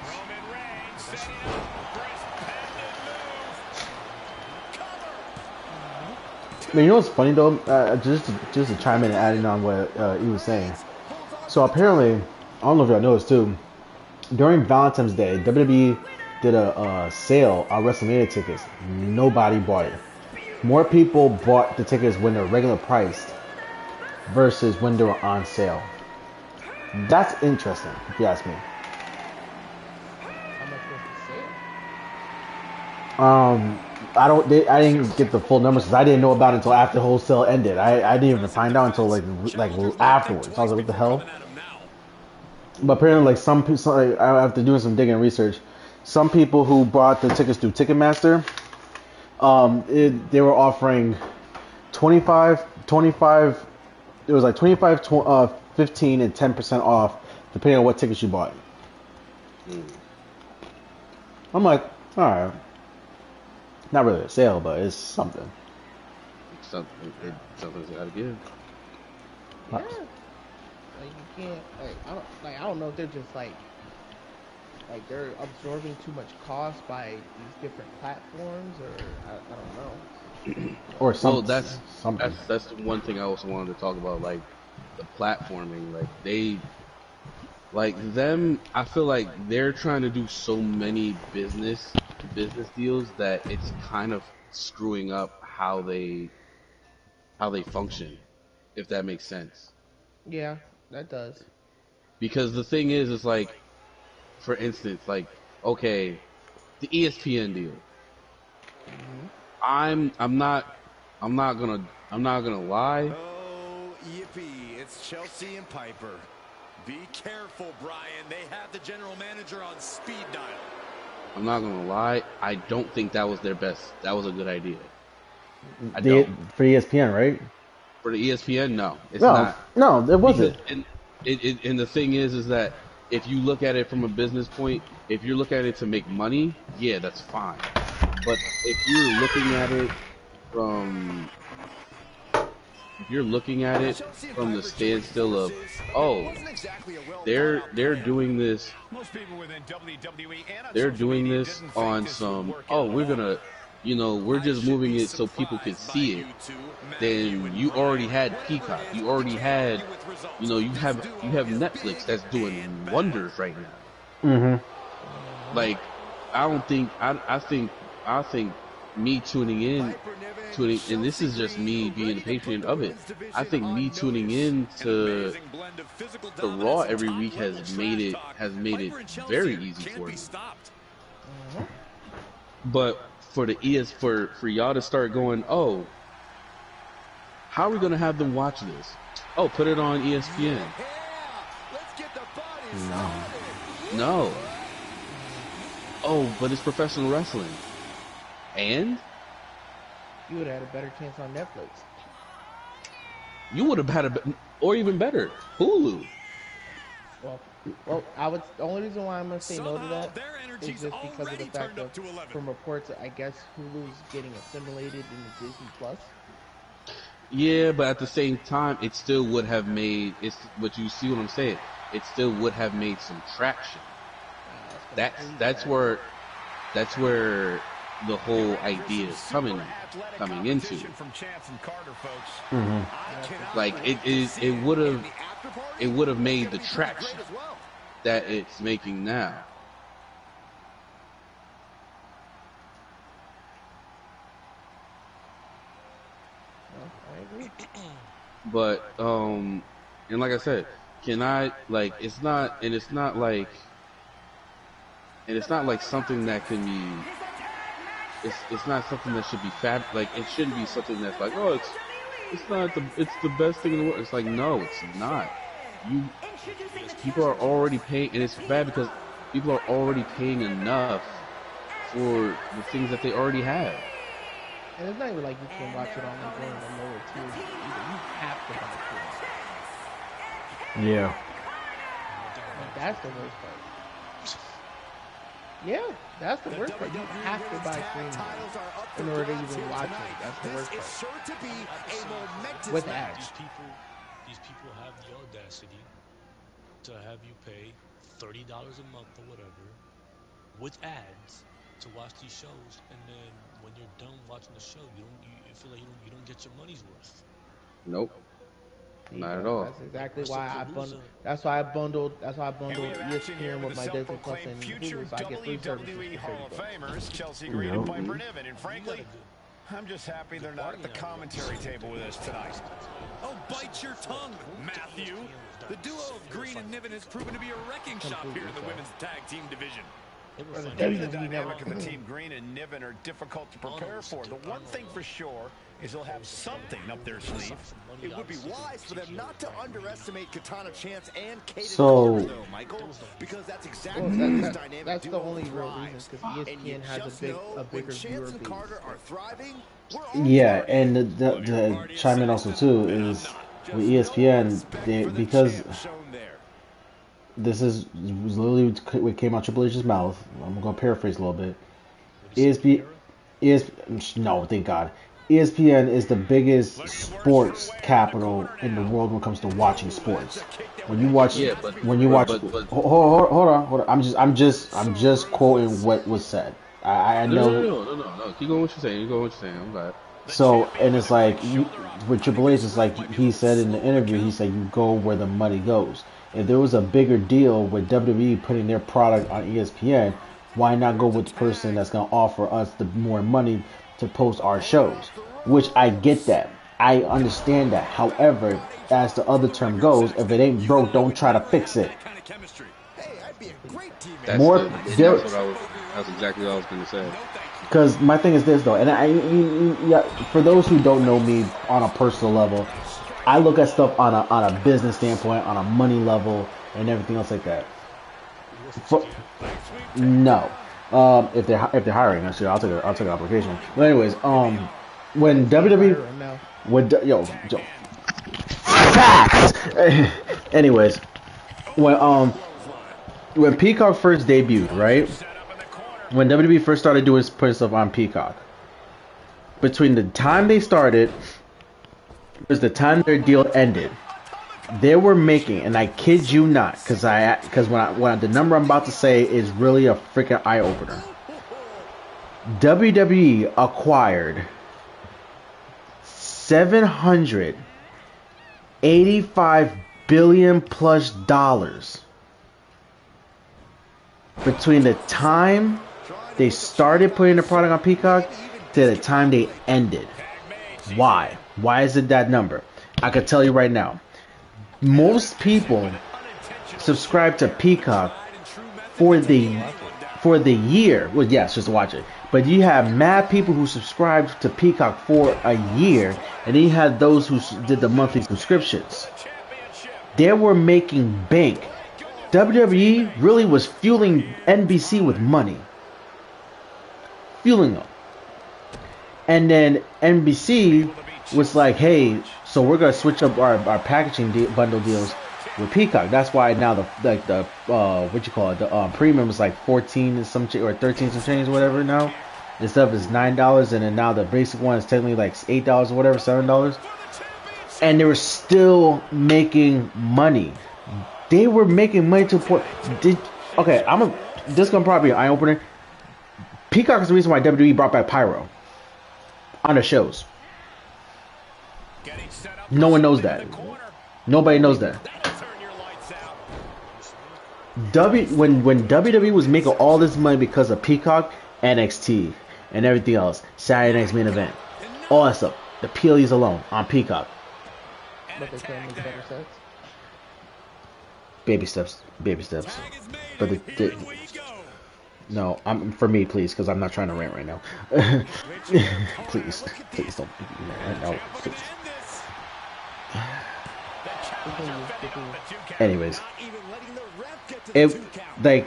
Roman Reigns setting up for his pendant move. Cover. Man, you know what's funny though? Just to chime in and adding on what he was saying. So apparently, I don't know if y'all noticed too. During Valentine's Day, WWE did a sale on WrestleMania tickets. Nobody bought it. More people bought the tickets when they're regular priced versus when they were on sale. That's interesting, if you ask me. How much was the sale? I didn't get the full numbers because I didn't know about it until after the whole sale ended. I didn't even find out until like afterwards. I was like, what the hell? But apparently, like some people, after doing some digging and research, some people who bought the tickets through Ticketmaster, they were offering 25. It was like 25, 15, and 10% off depending on what tickets you bought. I'm like, all right, not really a sale, but it's something. Something's gotta give. Yeah. Like you can't. I don't know if they're just like they're absorbing too much cost by these different platforms, or I don't know. Or Well, something. that's the one thing I also wanted to talk about, like the platforming. I feel like they're trying to do so many business deals that it's kind of screwing up how they how they function, if that makes sense. Yeah, that does. Because the thing is like, for instance, like, okay, the ESPN deal. I'm not I'm not gonna lie. Oh, yippee. It's Chelsea and Piper. Be careful, Brian. They have the general manager on speed dial. I'm not gonna lie. I don't think that was their best. That was a good idea. I The don't. for ESPN, right? For the ESPN, no, it's No, not. no, it Because wasn't. and the thing is that if you look at it from a business point, if you look at it to make money, yeah, that's fine. But from if you're looking at it Chelsea and from the Piper joined standstill of, forces. It oh, wasn't exactly a they're well-thought-out they're plan. doing this Most people within WWE and on they're social doing media this didn't think on this would some, work oh, out we're at all. gonna, we're I just should moving be it so people can surprised by see it. you two, Matthew Then and you already Brian. had Whatever Peacock, it is, you already can't had, argue with results. you This have duo is Netflix big that's doing and bad. wonders right now. Mm-hmm. Like, I don't think I think me tuning in, Piper Niven, and this Chelsea is just Green, me who being ready a to put patron the of it. women's I division think on me tuning notice. in An to amazing blend of physical Raw dominance and every week top-level has trash made it talk. Piper and Chelsea very easy can't for be me. stopped. But for the for y'all to start going, oh, how are we gonna have them watch this? Oh, put it on ESPN. Yeah, let's get the bodies No. started. No. Oh, but it's professional wrestling. And You would have had a better chance on Netflix. you would have had or even better, Hulu. Well, the only reason why I'm gonna say no to Somehow that their is energy's just because of already the fact turned up that to 11. from reports, I guess Hulu's getting assimilated into Disney Plus. Yeah, but at the same time, it still would have made it's. But you see what I'm saying? It still would have made some traction. That's where the whole idea is coming into. From Chance and Carter, folks. Mm-hmm. I cannot Like wait to it see it would in have the after party. it would have It's made gonna the be pretty traction great as well. that it's making now. I agree. But and like I said, can I like it's not like something that can be it's not something that should be like it shouldn't be something that's like, oh, it's the best thing in the world. It's like, no, it's not. You people are already paying, and it's bad because people are already paying enough for the things that they already have. And it's not even like you can watch it on like one of the lower tiers either. You have to buy premium. Yeah. Like, that's the worst part. Yeah, that's the worst part. You have to buy premium in order to even watch it. That's the worst This is part. sure to be a momentous With match. ads. These people have the audacity to have you pay $30 a month or whatever with ads to watch these shows, and then when you're done watching the show, you feel like you don't get your money's worth. Nope, See, not at all. That's exactly What's why the I bundled. Perusa? That's why I bundled. That's why I bundled And we have action here ESPN with with the my Disney Plus self-proclaimed and future Hulu, so I get free services WWE for Hall of $30. Famers, Chelsea Green and Yep. Piper Niven. And frankly, You got a I'm just happy they're not at the commentary table with us tonight. Oh, bite your tongue, Matthew. The duo of Green and Niven has proven to be a wrecking shop here in the women's tag team division. For the Maybe the reasons we never. dynamic of the team Green and Niven are difficult to prepare for. The one thing for sure is they'll have something up their sleeve. It would be wise for them not to underestimate Katana Chance and Kaden So- Carter, though, Michael, because that's exactly Well, where this that's dynamic the duo only real thrives. reason because And you ESPN has just a know bigger when viewer Chance and base. Carter are thriving, we're all Yeah, thriving. and the chime in also too is with ESPN because this is was literally what came out Triple H's mouth. I'm gonna paraphrase a little bit. ESPN no, thank God. ESPN is the biggest sports capital in the world when it comes to watching sports. When you watch, Yeah, but hold on. I'm just quoting what was said. I know. No. Keep going. What you're saying. I'm glad. So, and it's like with Triple H, it's like he said in the interview. He said, "You go where the money goes." If there was a bigger deal with WWE putting their product on ESPN, why not go with the person that's going to offer us the more money to post our shows? Which I get that. I understand that. However, as the other term goes, if it ain't broke, don't try to fix it. Hey, I'd be a great teammate. That's More the, there, that's what I was. That's exactly what I was gonna say. because my thing is this though, and yeah, for those who don't know me on a personal level, I look at stuff on a business standpoint, on a money level, and everything else like that. For, no, if they're hiring, actually, I'll take an application. But anyways, when WWE, Right now. yo, facts. Anyways, when Peacock first debuted, right? When WWE first started doing putting stuff on Peacock, between the time they started was the time their deal ended, they were making, and I kid you not, because when the number I'm about to say is really a freaking eye opener. WWE acquired $785 billion plus between the time they started putting the product on Peacock to the time they ended. Why? Why is it that number? I can tell you right now. Most people subscribe to Peacock for the year. Well, yes, just to watch it. But you have mad people who subscribe to Peacock for a year, and then you have those who did the monthly subscriptions. They were making bank. WWE really was fueling NBC with money. Fueling them. And then NBC was like, hey, so we're going to switch up our packaging bundle deals with Peacock. That's why now the premium is like 14 and some or 13 some change or whatever now. This stuff is $9, and then now the basic one is technically like $8 or whatever, $7. And they were still making money. They were making money to a point. This is gonna probably be an eye opener. Peacock is the reason why WWE brought back Pyro on the shows. No one knows that. Nobody knows that. When WWE was making all this money because of Peacock, NXT, and everything else, Saturday Night's Main Event, all that stuff, the PLEs alone on Peacock. But they can't make better sense. Baby steps. But no, for me, please, because I'm not trying to rant right now. please don't. No, please. Anyways, they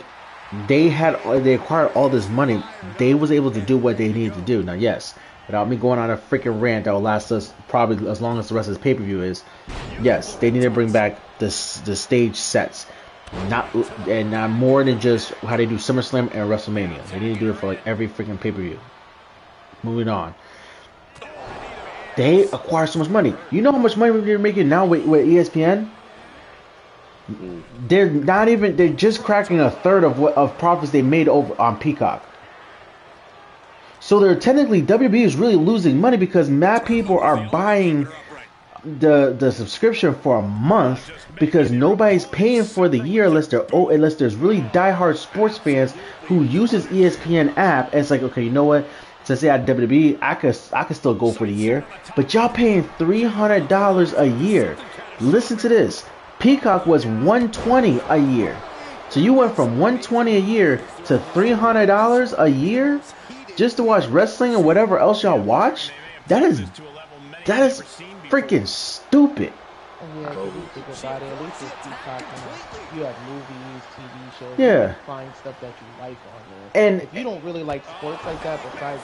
acquired all this money, they was able to do what they needed to do. Now, yes, without me going on a freaking rant that will last us probably as long as the rest of this pay-per-view is, yes, they need to bring back the stage sets, not more than just how they do SummerSlam and WrestleMania. They need to do it for like every freaking pay-per-view. Moving on. They acquire so much money. You know how much money they're making now with ESPN? They're just cracking a third of profits they made over on Peacock. So they're technically, WB is really losing money because mad people are buying the subscription for a month because nobody's paying for the year unless there's really diehard sports fans who uses ESPN app. And it's like, okay, you know what? Since they had WWE, I could still go for the year, but y'all paying $300 a year. Listen to this. Peacock was $120 a year. So you went from $120 a year to $300 a year just to watch wrestling and whatever else y'all watch? That is freaking stupid. Yeah, if you think about it, at least it's Peacock, you have movies, TV shows, yeah. You find stuff that you like on there. And if you don't really like sports like that besides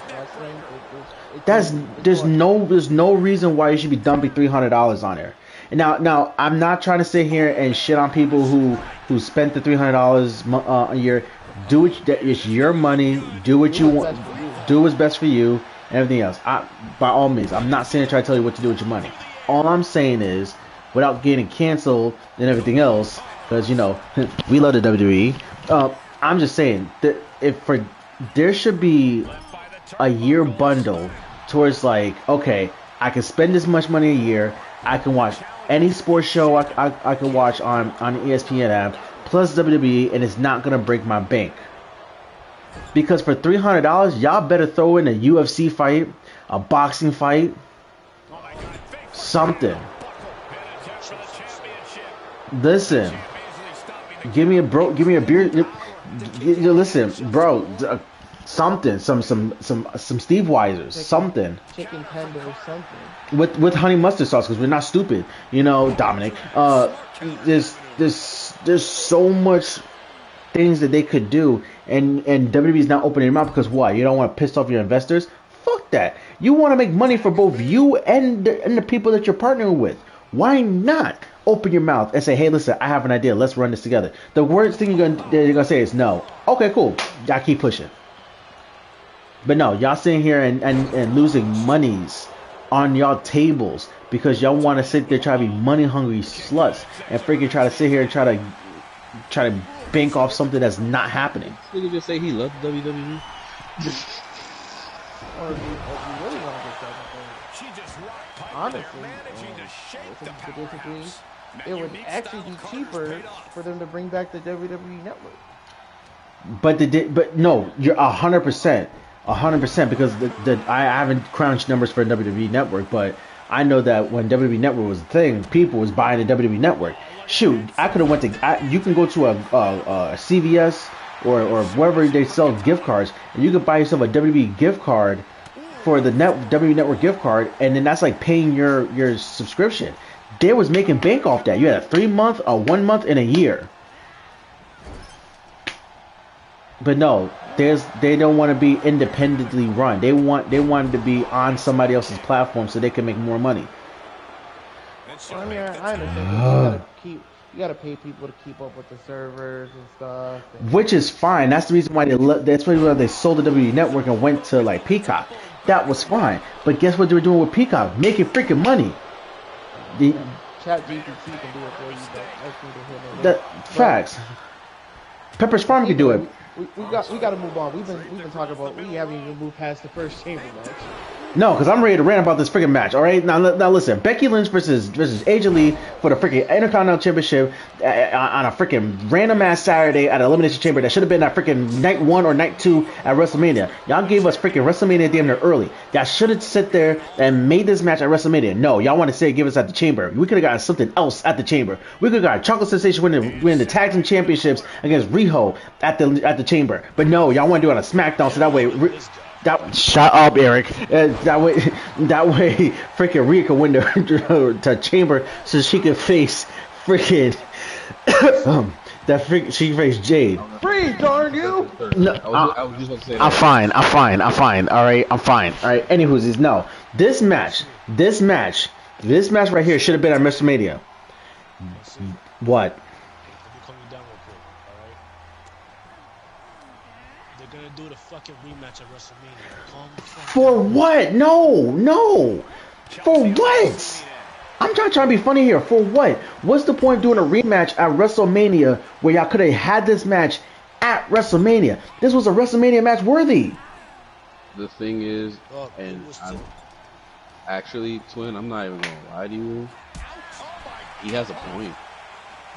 wrestling, there's no reason why you should be dumping $300 on there. And now I'm not trying to sit here and shit on people who spent the $300 a year. It's your money. Do what you want. Do what's best for you. And everything else. By all means, I'm not saying to try to tell you what to do with your money. All I'm saying is, without getting canceled and everything else, because we love the WWE. I'm just saying that there should be a year bundle towards like, okay, I can spend this much money a year. I can watch any sports show I can watch on the ESPN app plus WWE, and it's not gonna break my bank. Because for $300, y'all better throw in a UFC fight, a boxing fight, something. Listen, give me a beer. Listen, bro, something, some Steve Weisers, something Chicken tender or something. with honey mustard sauce because we're not stupid, you know, Dominic. There's so much things that they could do, and WWE's not opening their mouth because what? You don't want to piss off your investors. Fuck that. You want to make money for both you and the people that you're partnering with. Why not open your mouth and say, hey, listen, I have an idea. Let's run this together. The worst thing they're gonna say is no. Okay, cool. Y'all keep pushing. But no, y'all sitting here and losing monies on y'all tables because y'all want to sit there try to be money hungry sluts and freaking try to sit here and try to bank off something that's not happening. Nigga just say he loves WWE. Or if you really want to get something, honestly, it would actually be cheaper for them to bring back the WWE Network. But no, you're 100%, 100% because I haven't crunched numbers for WWE Network, but I know that when WWE Network was a thing, people was buying the WWE Network. Shoot, I could have went to. You can go to a CVS or wherever they sell gift cards, and you could buy yourself a WWE gift card for the WWE Network gift card, and then that's like paying your subscription. They was making bank off that. You had a 3-month, a 1 month, and a year. But no, they don't want to be independently run. They wanted to be on somebody else's platform so they can make more money. Well, I mean, I understand. You gotta pay people to keep up with the servers and stuff. Which is fine. That's the reason why they sold the WWE Network and went to like Peacock. That was fine. But guess what they were doing with Peacock? Making freaking money. Chat GPT can do it for you. But facts. Pepper's Farm can do it. We got to move on. We've been talking about. We haven't even moved past the first chamber match. No, because I'm ready to rant about this freaking match. All right, now listen. Becky Lynch versus AJ Lee for the freaking Intercontinental Championship on a freaking random ass Saturday at an Elimination Chamber that should have been at freaking night 1 or night 2 at WrestleMania. Y'all gave us freaking WrestleMania damn near early. Y'all should have sit there and made this match at WrestleMania. No, y'all want to say give us at the Chamber. We could have gotten something else at the Chamber. We could have got Chocolate Sensation winning the tag team championships against Riho at the Chamber. But no, y'all want to do it on a SmackDown so that way. Shut up, Eric. That way, freaking Rhea could win the Chamber so she could face freaking she faced Jade. Free, darn you! No, I was just about to say that. I'm fine. All right, I'm fine. All right. Anywho's no. This match right here should have been at WrestleMania. What? Do the fucking rematch at WrestleMania. For what? No. For what? I'm not trying to be funny here. For what? What's the point of doing a rematch at WrestleMania where y'all could have had this match at WrestleMania? This was a WrestleMania match worthy. The thing is, and actually, Twin, I'm not even gonna lie to you. He has a point.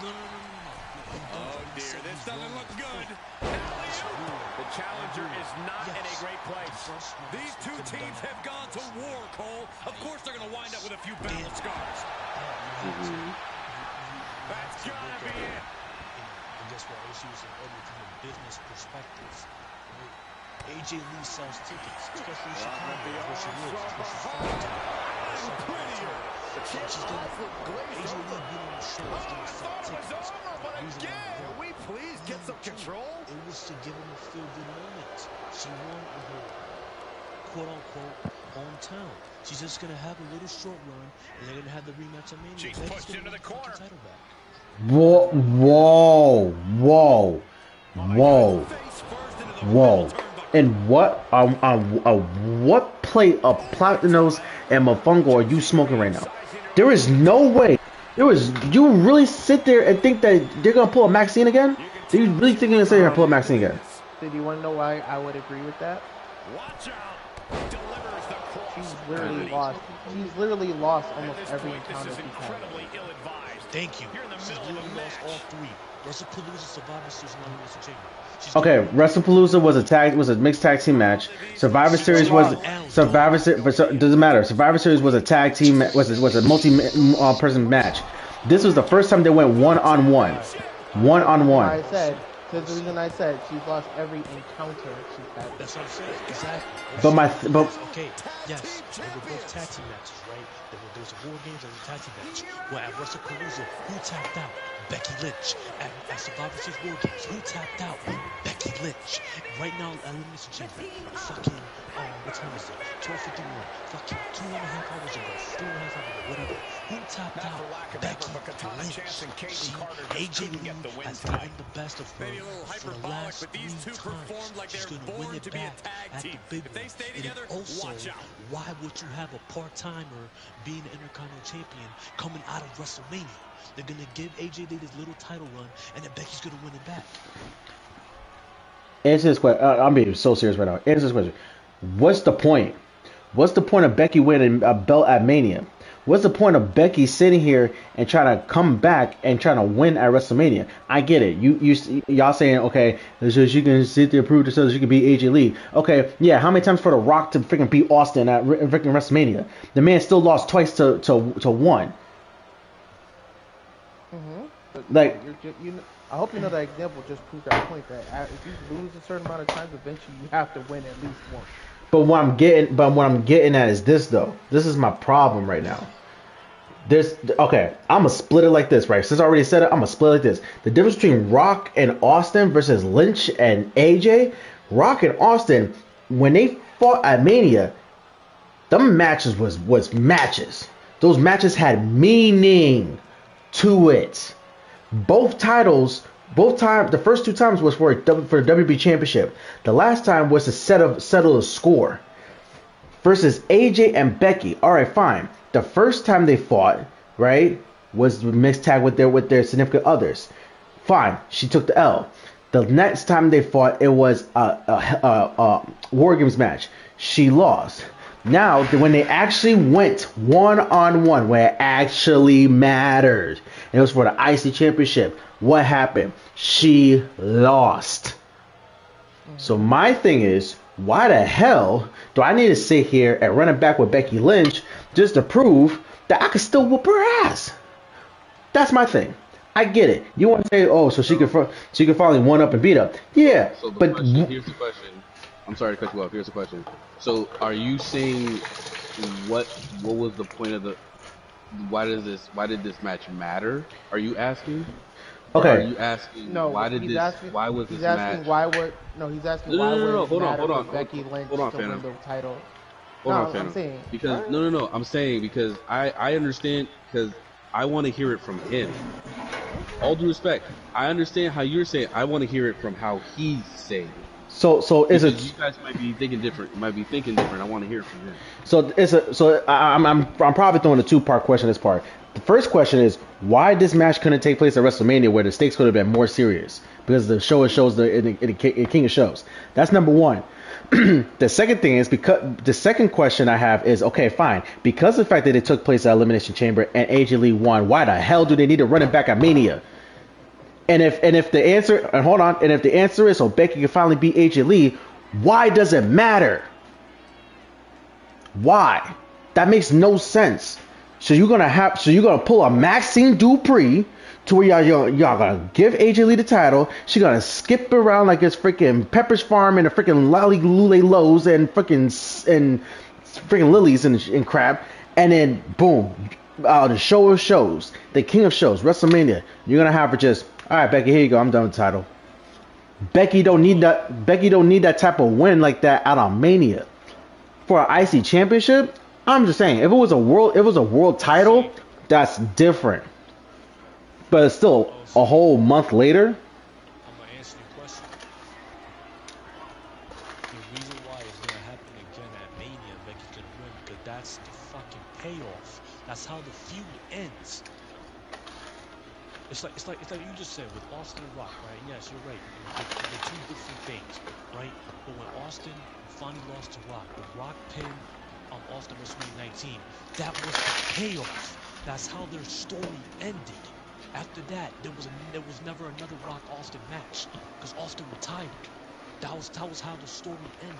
No. Oh dear, this doesn't look good. The challenger is not in a great place. These two teams have gone to war, Cole. Of course they're going to wind up with a few battle scars. That's gotta be it. And guess what? I was using everything from a business perspective. Right? AJ Lee sells tickets, especially in Chicago, where she lives, where she's from. She's gonna AJ Lee being on the show is gonna sell tickets. Can we please get some control? It was to give him a feel-good moment. She won in her quote-unquote hometown. She's just gonna have a little short run, and they're gonna have the rematch at Mania. She's pushed into the corner. Whoa. And what plate of Platinos and Mofongo are you smoking right now? There is no way. You really sit there and think that they're gonna pull a Maxine again? Do you really think they're gonna sit here and pull a Maxine again? Did you want to know why I would agree with that? Watch out. Delivers the cross. She's literally lost almost every encounter she's had. Incredibly ill-advised. Thank you. She's literally lost all 3. WrestlePalooza, Survivor Series, and Elimination Chamber. She's Okay, getting WrestlePalooza was a mixed tag team match. Survivor Series she was lost L, Survivor dog. Series, but doesn't matter. Survivor Series was a tag team was a multi person match. This was the first time they went one on one, one That's the on reason one. I said. That's the reason I said she's lost every encounter she's had. That's what I'm saying. Exactly. Both But my Survivor but Series, okay, yes, they were both tag team matches, right? There was a War Games and a tag team match. Well, at WrestlePalooza, who tapped out? Becky Lynch. At Survivor Series War Games, who tapped out? Becky Lynch. Right now, Elimination Chamber, fucking, what time is it? 12:51. Fucking 2.5 hours ago, 3.5 hours ago, whatever. Who tapped out? Becky Lynch. She, AJ Lee has gotten the best of her for the last 3 times. She's going to win it back at the big one. And then also, why would you have a part-timer being the Intercontinental Champion coming out of WrestleMania? They're going to give AJ Lee this little title run, and then Becky's going to win it back. answer this question. I'm being so serious right now. Answer this question. What's the point? What's the point of Becky winning a belt at Mania? What's the point of Becky sitting here and trying to come back and trying to win at WrestleMania? I get it. Y'all saying, okay, so she can sit there, prove to herself she can beat AJ Lee. Okay, yeah. How many times for The Rock to freaking beat Austin at freaking WrestleMania? The man still lost twice to one. Like, I hope you know that example just proved that point that if you lose a certain amount of times, eventually you have to win at least one. but what I'm getting at is this though. This is my problem right now. Okay, I'm gonna split it like this, right? Since I already said it, I'm gonna split it like this. The difference between Rock and Austin versus Lynch and AJ, Rock and Austin, when they fought at Mania, them matches was matches. Those matches had meaning to it. Both titles, the first 2 times was for the WB Championship. The last time was to settle a score versus AJ and Becky. All right, fine. The first time they fought, right, was mixed tag with their significant others. Fine, she took the L. The next time they fought, it was a War Games match. She lost. Now, when they actually went one-on-one, where it actually mattered, and it was for the IC Championship, what happened? She lost. So my thing is, why the hell do I need to sit here and run it back with Becky Lynch just to prove that I can still whoop her ass? That's my thing. I get it. You want to say, oh, so she could finally one up and beat up. Yeah, So but here's the question. I'm sorry to cut you off. Here's the question. So are you saying what was the point of the why did this match matter? Are you asking? Or okay. are you asking No, why was he's this asking match? he's asking No, why no, no, no. would it Hold on, matter hold on, for Becky Lynch hold on, to win Phantom. the title? Hold No, on, I'm Phantom. saying Because no. I'm saying because I understand because I want to hear it from him. All due respect, I understand how you're saying. I want to hear it from how he's saying it. So is Because you it guys might be thinking different. Might be thinking different. I want to hear it from him. I'm probably throwing a 2-part question this part. The first question is why this match couldn't take place at WrestleMania where the stakes could have been more serious because the show shows the King of Shows. That's number one. The second thing is because the second question I have is okay, fine. Because of the fact that it took place at Elimination Chamber and AJ Lee won, why the hell do they need to run it back at Mania? And if the answer is so Becky can finally beat AJ Lee, why does it matter? Why? That makes no sense. So you're gonna pull a Maxine Dupree to where y'all gonna give AJ Lee the title. She's gonna skip around like it's freaking Pepper's Farm and a freaking Lolly Lule Lowe's and freaking Lily's and crap, and then boom, the show of shows, the King of Shows, WrestleMania. You're gonna have her just, all right, Becky, here you go. I'm done with the title. Becky don't need that type of win like that out on Mania for an IC championship. I'm just saying, if it was a world title, that's different. But it's still a whole month later. I'm gonna answer your question. The reason why it's gonna happen again at Mania, Becky's gonna win, because that's the fucking payoff. That's how the feud ends. It's like you just said with Austin and Rock, right? Yes, you're right. They're two different things, right? But when Austin finally lost to Rock, the Rock pinned Austin WrestleMania 19, that was the payoff. That's how their story ended. After that, there was never another Rock Austin match because Austin retired. That was how the story ended.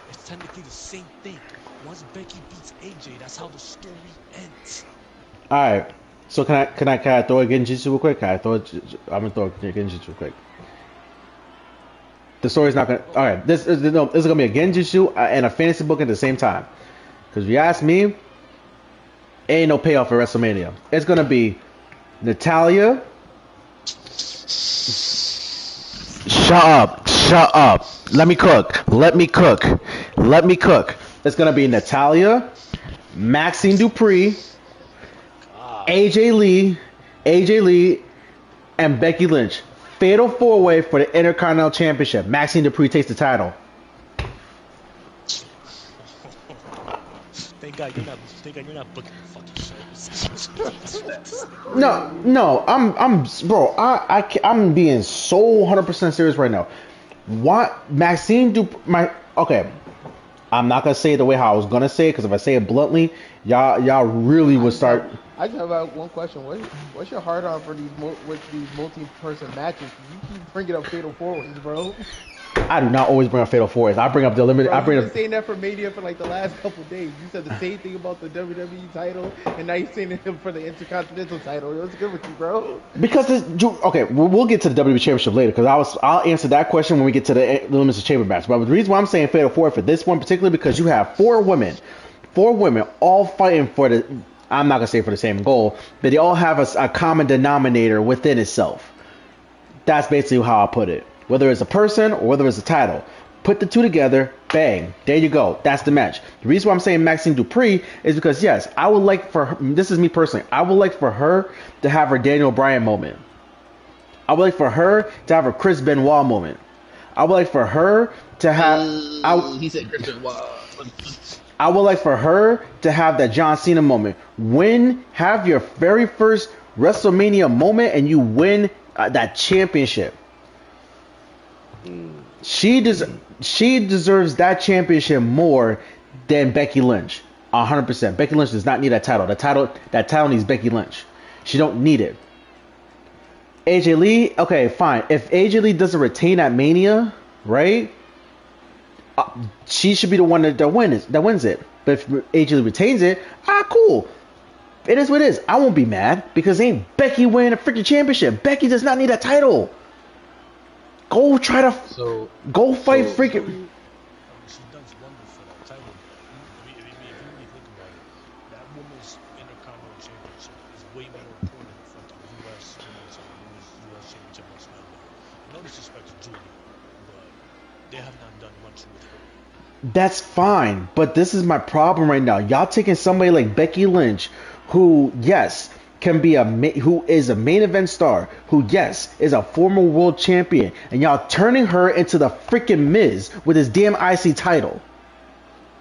It's technically the same thing. Once Becky beats AJ, that's how the story ends. All right. So can I throw a Genjutsu real quick? I'm gonna throw a Genjutsu real quick. The story's not gonna. All right. This is gonna be a Genjutsu and a fantasy book at the same time. Because if you ask me, ain't no payoff for WrestleMania. It's gonna be Natalia. Shut up. Shut up. Let me cook. Let me cook. Let me cook. It's gonna be Natalia, Maxine Dupree, AJ Lee, and Becky Lynch. Fatal 4-way for the Intercontinental Championship. Maxine Dupree takes the title. Thank God you're not booking fucking shows. No, bro. I'm being so 100% serious right now. What Maxine Dupree? Okay. I'm not gonna say it the way how I was gonna say it because if I say it bluntly, y'all really would start. I just have one question. What's your heart on for these multi-person matches? You keep bringing up Fatal 4-ways, bro. I do not always bring up Fatal 4-ways. I bring up the limited. Bro, I bring you've up. been saying that for Mania for like the last couple days. You said the same thing about the WWE title, and now you're saying it for the Intercontinental title. What's good with you, bro? Because okay, we'll get to the WWE Championship later. Because I'll answer that question when we get to the Elimination Chamber match. But the reason why I'm saying Fatal 4 for this one particularly because you have four women all fighting for the. I'm not gonna say for the same goal, but they all have a common denominator within itself. That's basically how I put it. Whether it's a person or whether it's a title, put the two together, bang, there you go. That's the match. The reason why I'm saying Maxine Dupree is because yes, I would like for her, this is me personally. I would like for her to have her Daniel Bryan moment. I would like for her to have her Chris Benoit moment. I would like for her to have. He said Chris Benoit. I would like for her to have that John Cena moment. Have your very first WrestleMania moment and you win that championship. She deserves that championship more than Becky Lynch. 100%. Becky Lynch does not need that title. That title needs Becky Lynch. She don't need it. AJ Lee, okay, fine. If AJ Lee doesn't retain at Mania, right? She should be the one that wins it. But if AJ Lee retains it, cool. It is what it is. I won't be mad because ain't Becky winning a freaking championship. Becky does not need that title. Go fight freaking. She does wonders for that title. If you really think about it, that woman's Intercontinental Championship is way more important than the fucking U.S. U.S. Championship on SmackDown. No disrespect to Julia, but they have not done much with her. That's fine, but this is my problem right now. Y'all taking somebody like Becky Lynch, who yes can be who is a main event star, who yes is a former world champion, and y'all turning her into the freaking Miz with his damn IC title.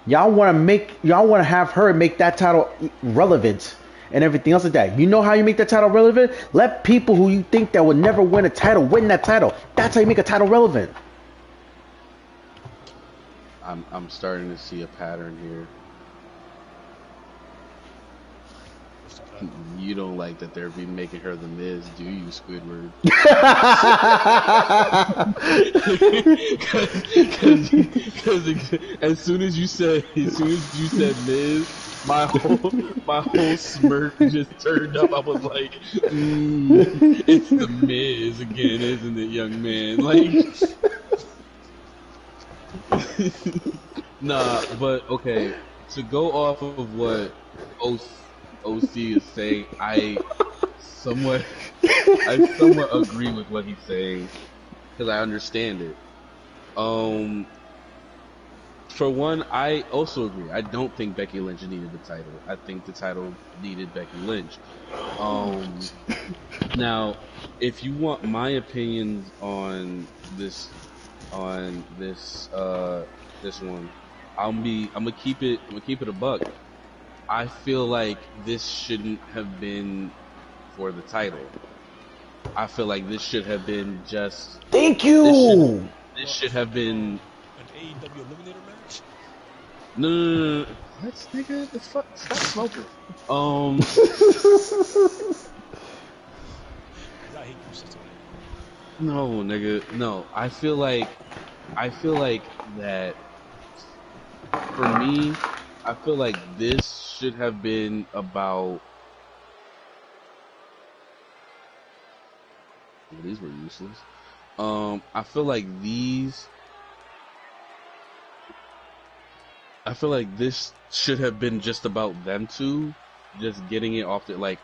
Y'all want to have her make that title relevant and everything else like that. You know how you make that title relevant? Let people who you think that would never win a title win that title. That's how you make a title relevant. I'm starting to see a pattern here. You don't like that they're making her the Miz, do you, Squidward? Because as soon as you said Miz, my whole smirk just turned up. I was like, it's the Miz again, isn't it, young man? Like, nah, but okay. To go off of what OC is saying, I somewhat agree with what he's saying because I understand it. For one, I also agree. I don't think Becky Lynch needed the title. I think the title needed Becky Lynch. Now, if you want my opinions on this one, I'm gonna keep it a buck. I feel like this shouldn't have been for the title. I feel like this should have been just. Thank you. This should have been an AEW Eliminator match. No. Let's stop smoking. No, nigga. No. I feel like that for me, I feel like this should have been about. Well, these were useless. I feel like these. I feel like this should have been just about them two, just getting it off the like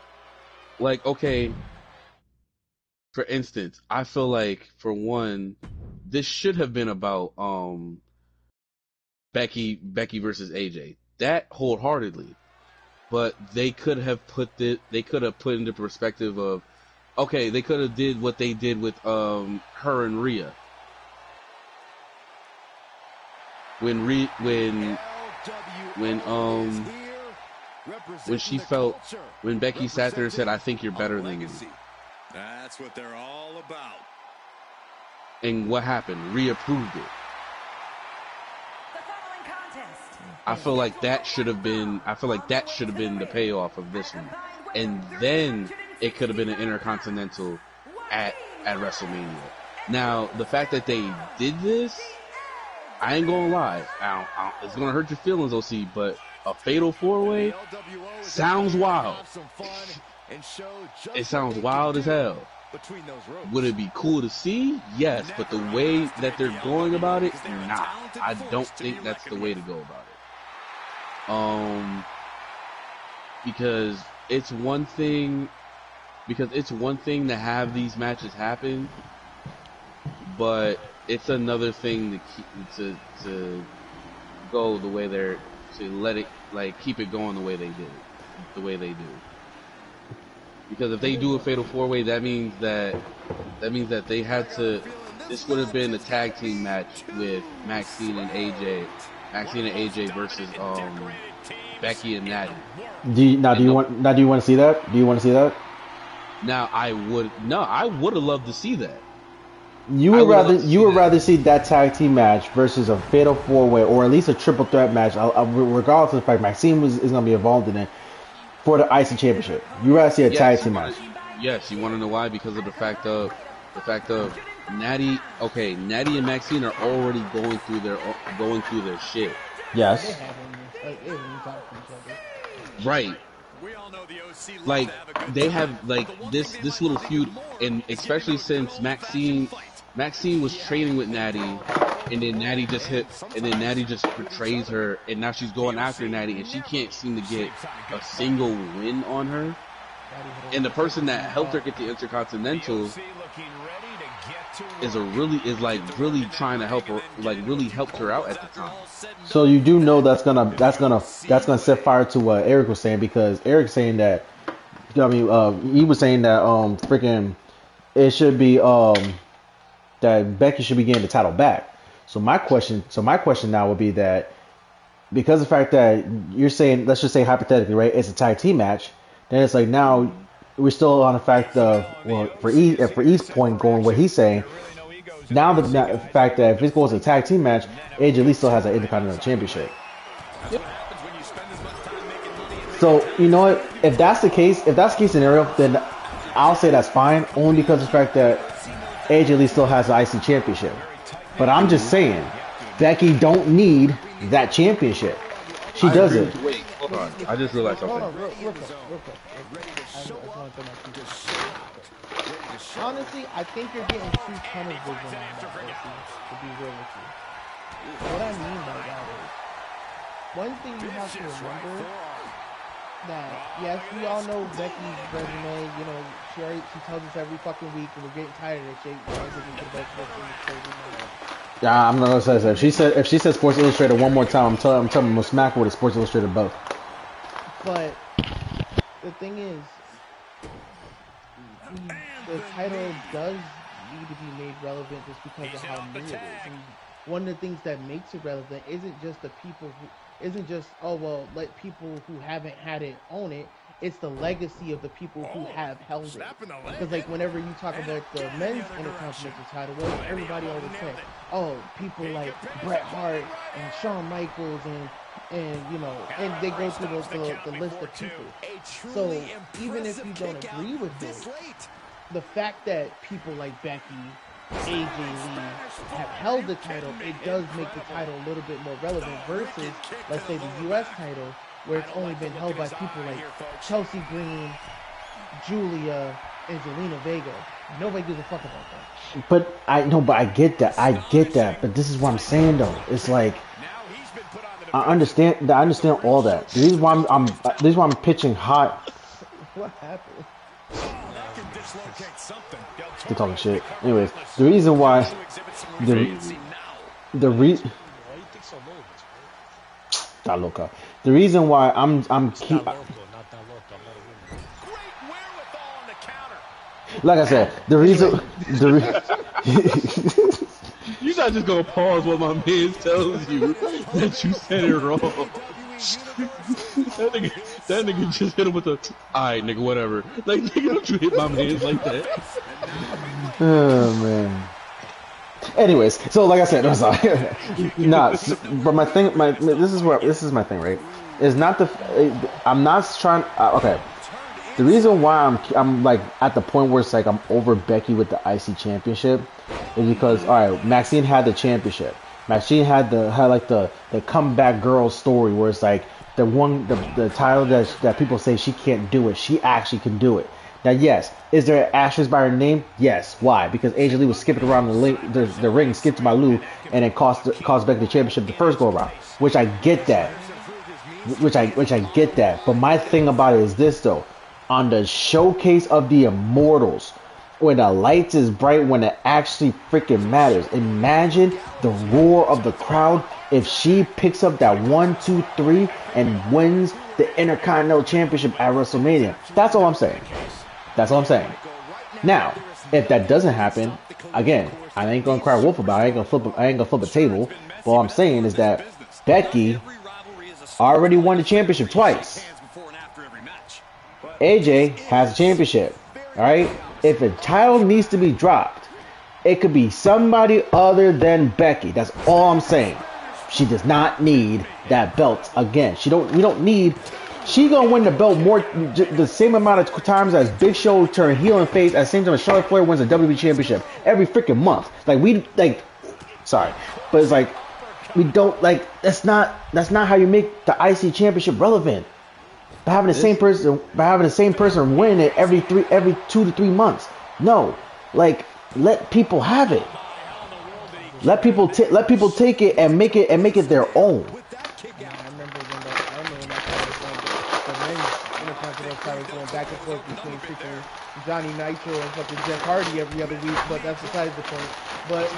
okay. For instance, I feel like for one, this should have been about Becky versus AJ. That wholeheartedly, but they could have put into perspective of okay, they could have did what they did with her and Rhea when when she felt when Becky sat there and said, "I think you're better than me." That's what they're all about. And what happened? Rhea proved it. The following contest. I feel like that should have been. I feel like that should have been the payoff of this one, and then it could have been an Intercontinental at WrestleMania. Now, the fact that they did this, I ain't gonna lie. It's gonna hurt your feelings, OC, but a fatal four-way sounds wild. It sounds wild as hell. Would it be cool to see? Yes, but the way that they're going about it, nah. I don't think that's the way to go about it. Because it's one thing to have these matches happen, but it's another thing to go the way they're to let it keep it going the way they do. Because if they do a fatal four-way, that means that they had to. This would have been a tag team match with Maxine and AJ versus Becky and Natty. Do you want to see that? Do you want to see that? Now I would have loved to see that. You would rather see that tag team match versus a fatal four-way or at least a triple threat match, regardless of the fact Maxine is going to be involved in it. For the IC Championship, you rather see a tag team match. Yes, you want to know why? Because of the fact of Natty. Okay, Natty and Maxine are already going through their shit. Yes. Right. Like they have this little feud, and especially since Maxine was training with Natty, and then Natty just betrays her, and now she's going after Natty, and she can't seem to get a single win on her. And the person that helped her get the Intercontinental is really trying to help her, really helped her out at the time. So you do know that's gonna set fire to what Eric was saying, because Eric's saying that, he was saying that freaking it should be that Becky should be getting the title back. So my question now would be that, because of the fact that you're saying, let's just say hypothetically, right, it's a tag team match, then it's like now we're still on the fact of, well, for E's point, going what he's saying, now the fact that if it goes to a tag team match, AJ Lee still has an Intercontinental Championship. Yep. When you spend as much time making money and So you know what? If that's the case scenario, then I'll say that's fine, only because of the fact that AJ Lee still has the IC Championship. But I'm just saying, Becky don't need that championship. She doesn't. Wait, hold on. I just realized something. Hold on, real quick. Honestly, I think you're getting too tunnel vision on that, to be real with you. What I mean by that is, one thing you have to remember, that yes, we all know Becky's resume. She tells us every fucking week, and we're getting tired of that shit. Yeah, I'm not gonna say that. If she says Sports Illustrated one more time, I'm telling her I'm gonna smack her with a Sports Illustrated belt. But the thing is, the title does need to be made relevant just because of how new it is. And one of the things that makes it relevant isn't just let people who haven't had it own it. It's the legacy of the people who have held it. Because whenever you talk about the men's Intercontinental title, everybody always says, people like Bret Hart and Shawn Michaels and they go through the list of people. So even if you don't agree with this, the fact that people like Becky AJ Lee have held the title, it does make the title a little bit more relevant versus, let's say, the U.S. title, where it's only been held by people like Chelsea Green, Julia, and Zelina Vega. Nobody gives a fuck about that. But I get that. I get that. But this is what I'm saying though. It's like I understand all that. The reason why this is why I'm pitching hot. What happened? They're talking shit. Anyways, the reason why the reason Why you think so low, bro? not loca. The reason why I'm keep Not loco, not that loco. I'm not a woman. Great wherewithal on the counter. like I said, the reason the You're not just gonna pause what my man tells you that you said it wrong. that nigga just hit him with a, alright nigga, whatever. Like, nigga, don't you hit my man like that. oh man. Anyways, so like I said, I'm sorry. Nah, but this is my thing, right? Is not I'm not trying. Okay, the reason why I'm like at the point where it's like I'm over Becky with the IC championship is because all right, Maxine had the championship. Maxine had the comeback girl story where it's like the title that people say she can't do it, she actually can do it. Now, yes, is there an asterisk by her name? Yes. Why? Because AJ Lee was skipping around the ring, skipped by Lou, and it cost Becky the championship the first go around. Which I get that. Which I get that. But my thing about it is this though: on the showcase of the Immortals, when the lights is bright, when it actually freaking matters. Imagine the roar of the crowd if she picks up that 1, 2, 3 and wins the Intercontinental Championship at WrestleMania. That's all I'm saying. That's all I'm saying. Now, if that doesn't happen, again, I ain't gonna cry wolf about it. I ain't gonna flip a table. But all I'm saying is that Becky already won the championship twice. AJ has a championship. Alright? If a title needs to be dropped, it could be somebody other than Becky. That's all I'm saying. She does not need that belt again. We don't need. She gonna win the belt more the same amount of times as Big Show turn heel and face at the same time as Charlotte Flair wins the WWE Championship every freaking month. Sorry, but it's like we don't like. That's not how you make the IC Championship relevant. By having the same person win it every 2 to 3 months. No, like let people have it. Let people take it and make it their own. Yeah, I remember when the men's Intercontinental title was going back and forth between freaking Johnny Nitro and fucking Jeff Hardy every other week, but that's besides the point. But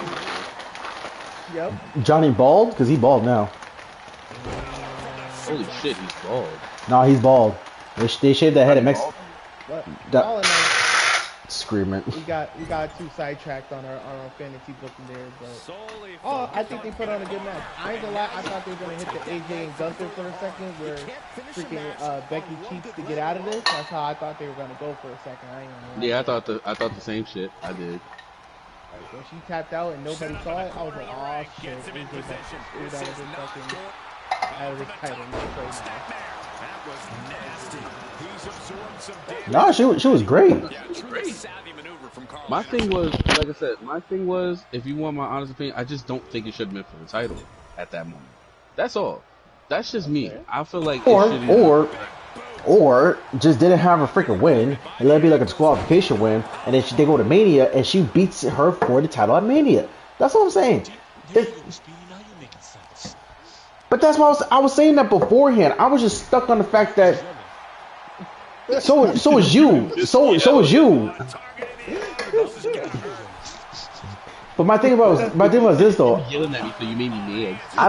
yep. Johnny bald? Because he's bald now. Holy shit, he's bald. No, he's bald. They shaved that head at Mexico. All in all, Screaming. we got too sidetracked on our fantasy booking there, but I think they put on a good match. I ain't gonna lie, I thought they were gonna hit the AJ and Gunther for a second, where freaking Becky cheats to get out of this. That's how I thought they were gonna go for a second. I ain't gonna lie. Yeah, I thought the same shit. I did. Like, when she tapped out and nobody saw it, I was like, oh shit, AJ got out of this fucking out of this title. No, she was great. My thing was, like I said, if you want my honest opinion, I just don't think it should have been for the title at that moment. That's all. That's just me. I feel like or just didn't have a freaking win and let it be like a disqualification win, and then they go to Mania and she beats her for the title at Mania. That's what I'm saying. But that's why I was saying that beforehand. I was just stuck on the fact that so is you. So is you. But my thing was this though. Yelling at me, so you made me mad. I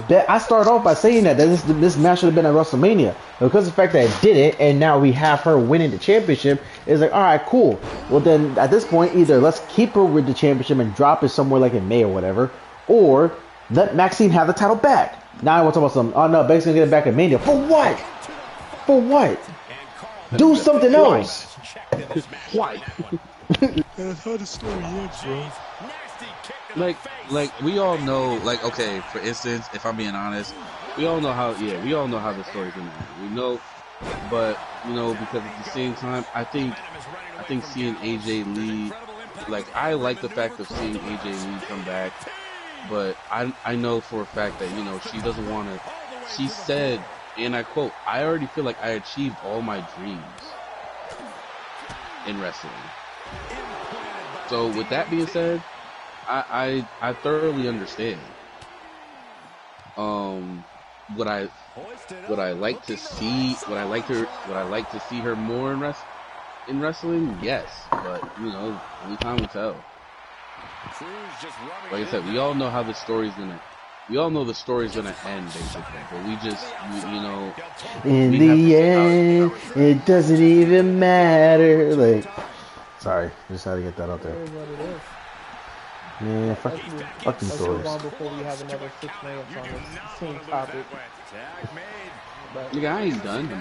bet I started off by saying that this match should have been at WrestleMania because of the fact that it didn't, and now we have her winning the championship. It's like, all right, cool. Well then, at this point, either let's keep her with the championship and drop it somewhere like in May or whatever, or let Maxine have the title back. Now I want to talk about some. Oh no, Beck's gonna get it back at Mania. For what? For what? Do something else. Why? That's how the story ends, bro. Like we all know, like, okay, for instance, if I'm being honest, we all know how the story's gonna end. We know, but because at the same time, I think seeing AJ Lee like I like the fact of seeing AJ Lee come back, but I know for a fact that she doesn't want to. She said, and I quote, "I already feel like I achieved all my dreams in wrestling." So with that being said, I thoroughly understand. Would I like to see her more in wrestling? Yes, but only time will tell. Like I said, we all know the story's gonna end basically, but we In we have to the see how it end, it doesn't even matter. Like, sorry, just had to get that out It there. is what it is. Man, fuck Let's move these stories. on before we have another 6 minutes on this same topic. But Nigga, I ain't done. They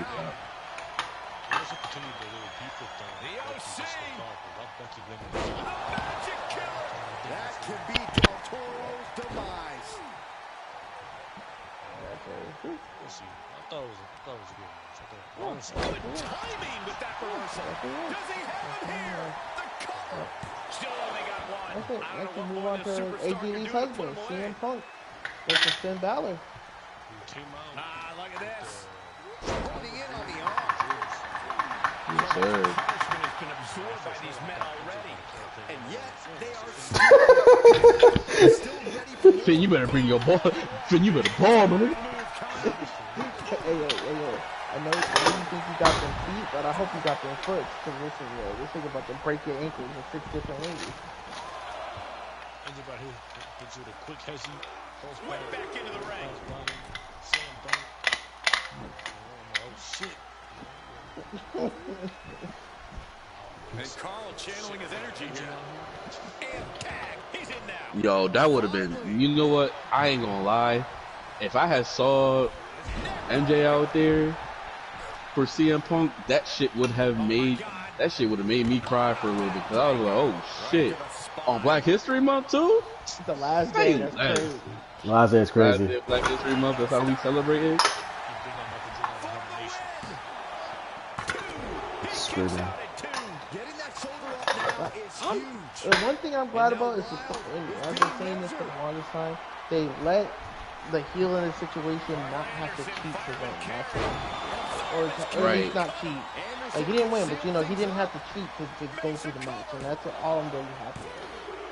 also continued the little beef with Becky just like, but Becky winning. That could be Del Toro's demise. We'll see. I thought it was a good match. Honestly, Good timing with that reversal. Does he have him here? The cover. Still only got one. that's it. I Let's don't know move what on more to this superstar AJ can Lee's do to put husband, him away. CM Punk versus Finn Balor. he came out. Look at this. Holding in on the arm. Yes, sir. Punishment has been absorbed by these men already. And yet, they are still ready for more. Finn, you better bring your ball. Finn, you better ball, man. Hey, I know you think you got them feet, but I hope you got them foot. Because listen, this thing about to break your ankles in 6 different ways. Anybody who hits with a quick hezzy, falls Way back into the ring. Sam Bank. Oh shit. And Carl channeling his energy here. And tag. He's in now. Yo, that would have been. You know what? I ain't gonna lie. If I had saw MJ out there for CM Punk, that shit would have made me cry for a little bit. Cause I was like, oh shit, on Black History Month too. The last day, that's Nice. crazy. Last day is Last crazy. day of Black History Month. That's how we celebrate it. Screw them. Getting that shoulder up now is huge. The one thing I'm glad about is, I've been saying this for the longest time, they let the heel in the situation not have to cheat to win. Or at Right. least not cheat. Like, he didn't win, but he didn't have to cheat to go through the match, and that's all I'm really happy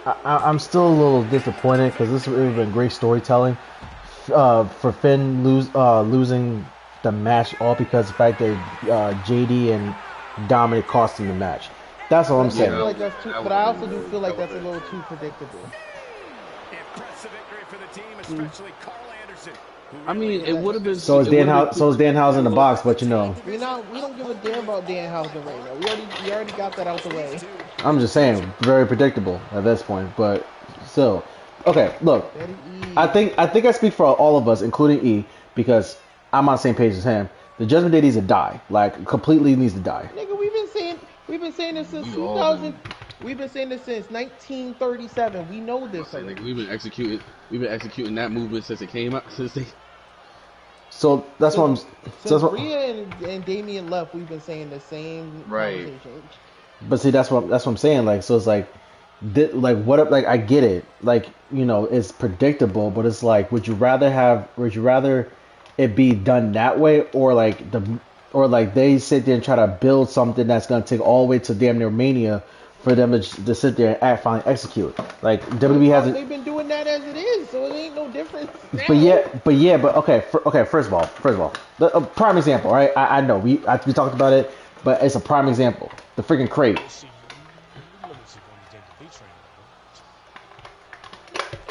with. I'm still a little disappointed because this would have been great storytelling for Finn losing the match all because of the fact that JD and Dominic cost him the match. That's all I'm I saying. feel like that's too, but I also do feel like that's a little too predictable. Impressive victory for the team, especially Carl Anderson. I mean, it would have been. So is Danhausen in the box, but We don't give a damn about Danhausen right now. We already got that out the way. I'm just saying, very predictable at this point. But still, okay. Look, I think I speak for all of us, including E, because I'm on the same page as him. The Judgment Day needs to die, like completely needs to die. Nigga, we've been saying this since You all 2000. We've been saying this since 1937. We know this Like, already. we've been executing that movement since it came out. So that's what I'm. So Since that's what, Rhea and Damien left, we've been saying the same Right. conversation. But see, that's what I'm saying. Like, so it's like, I get it. Like, it's predictable, but it's like, would you rather it be done that way, or like they sit there and try to build something that's gonna take all the way to damn near Mania for them to sit there and finally execute. Like WWE hasn't. They've been doing that as it is, so it ain't no difference. now. But okay. First of all, a prime example, right? I know we talked about it, but it's a prime example. The freaking crate.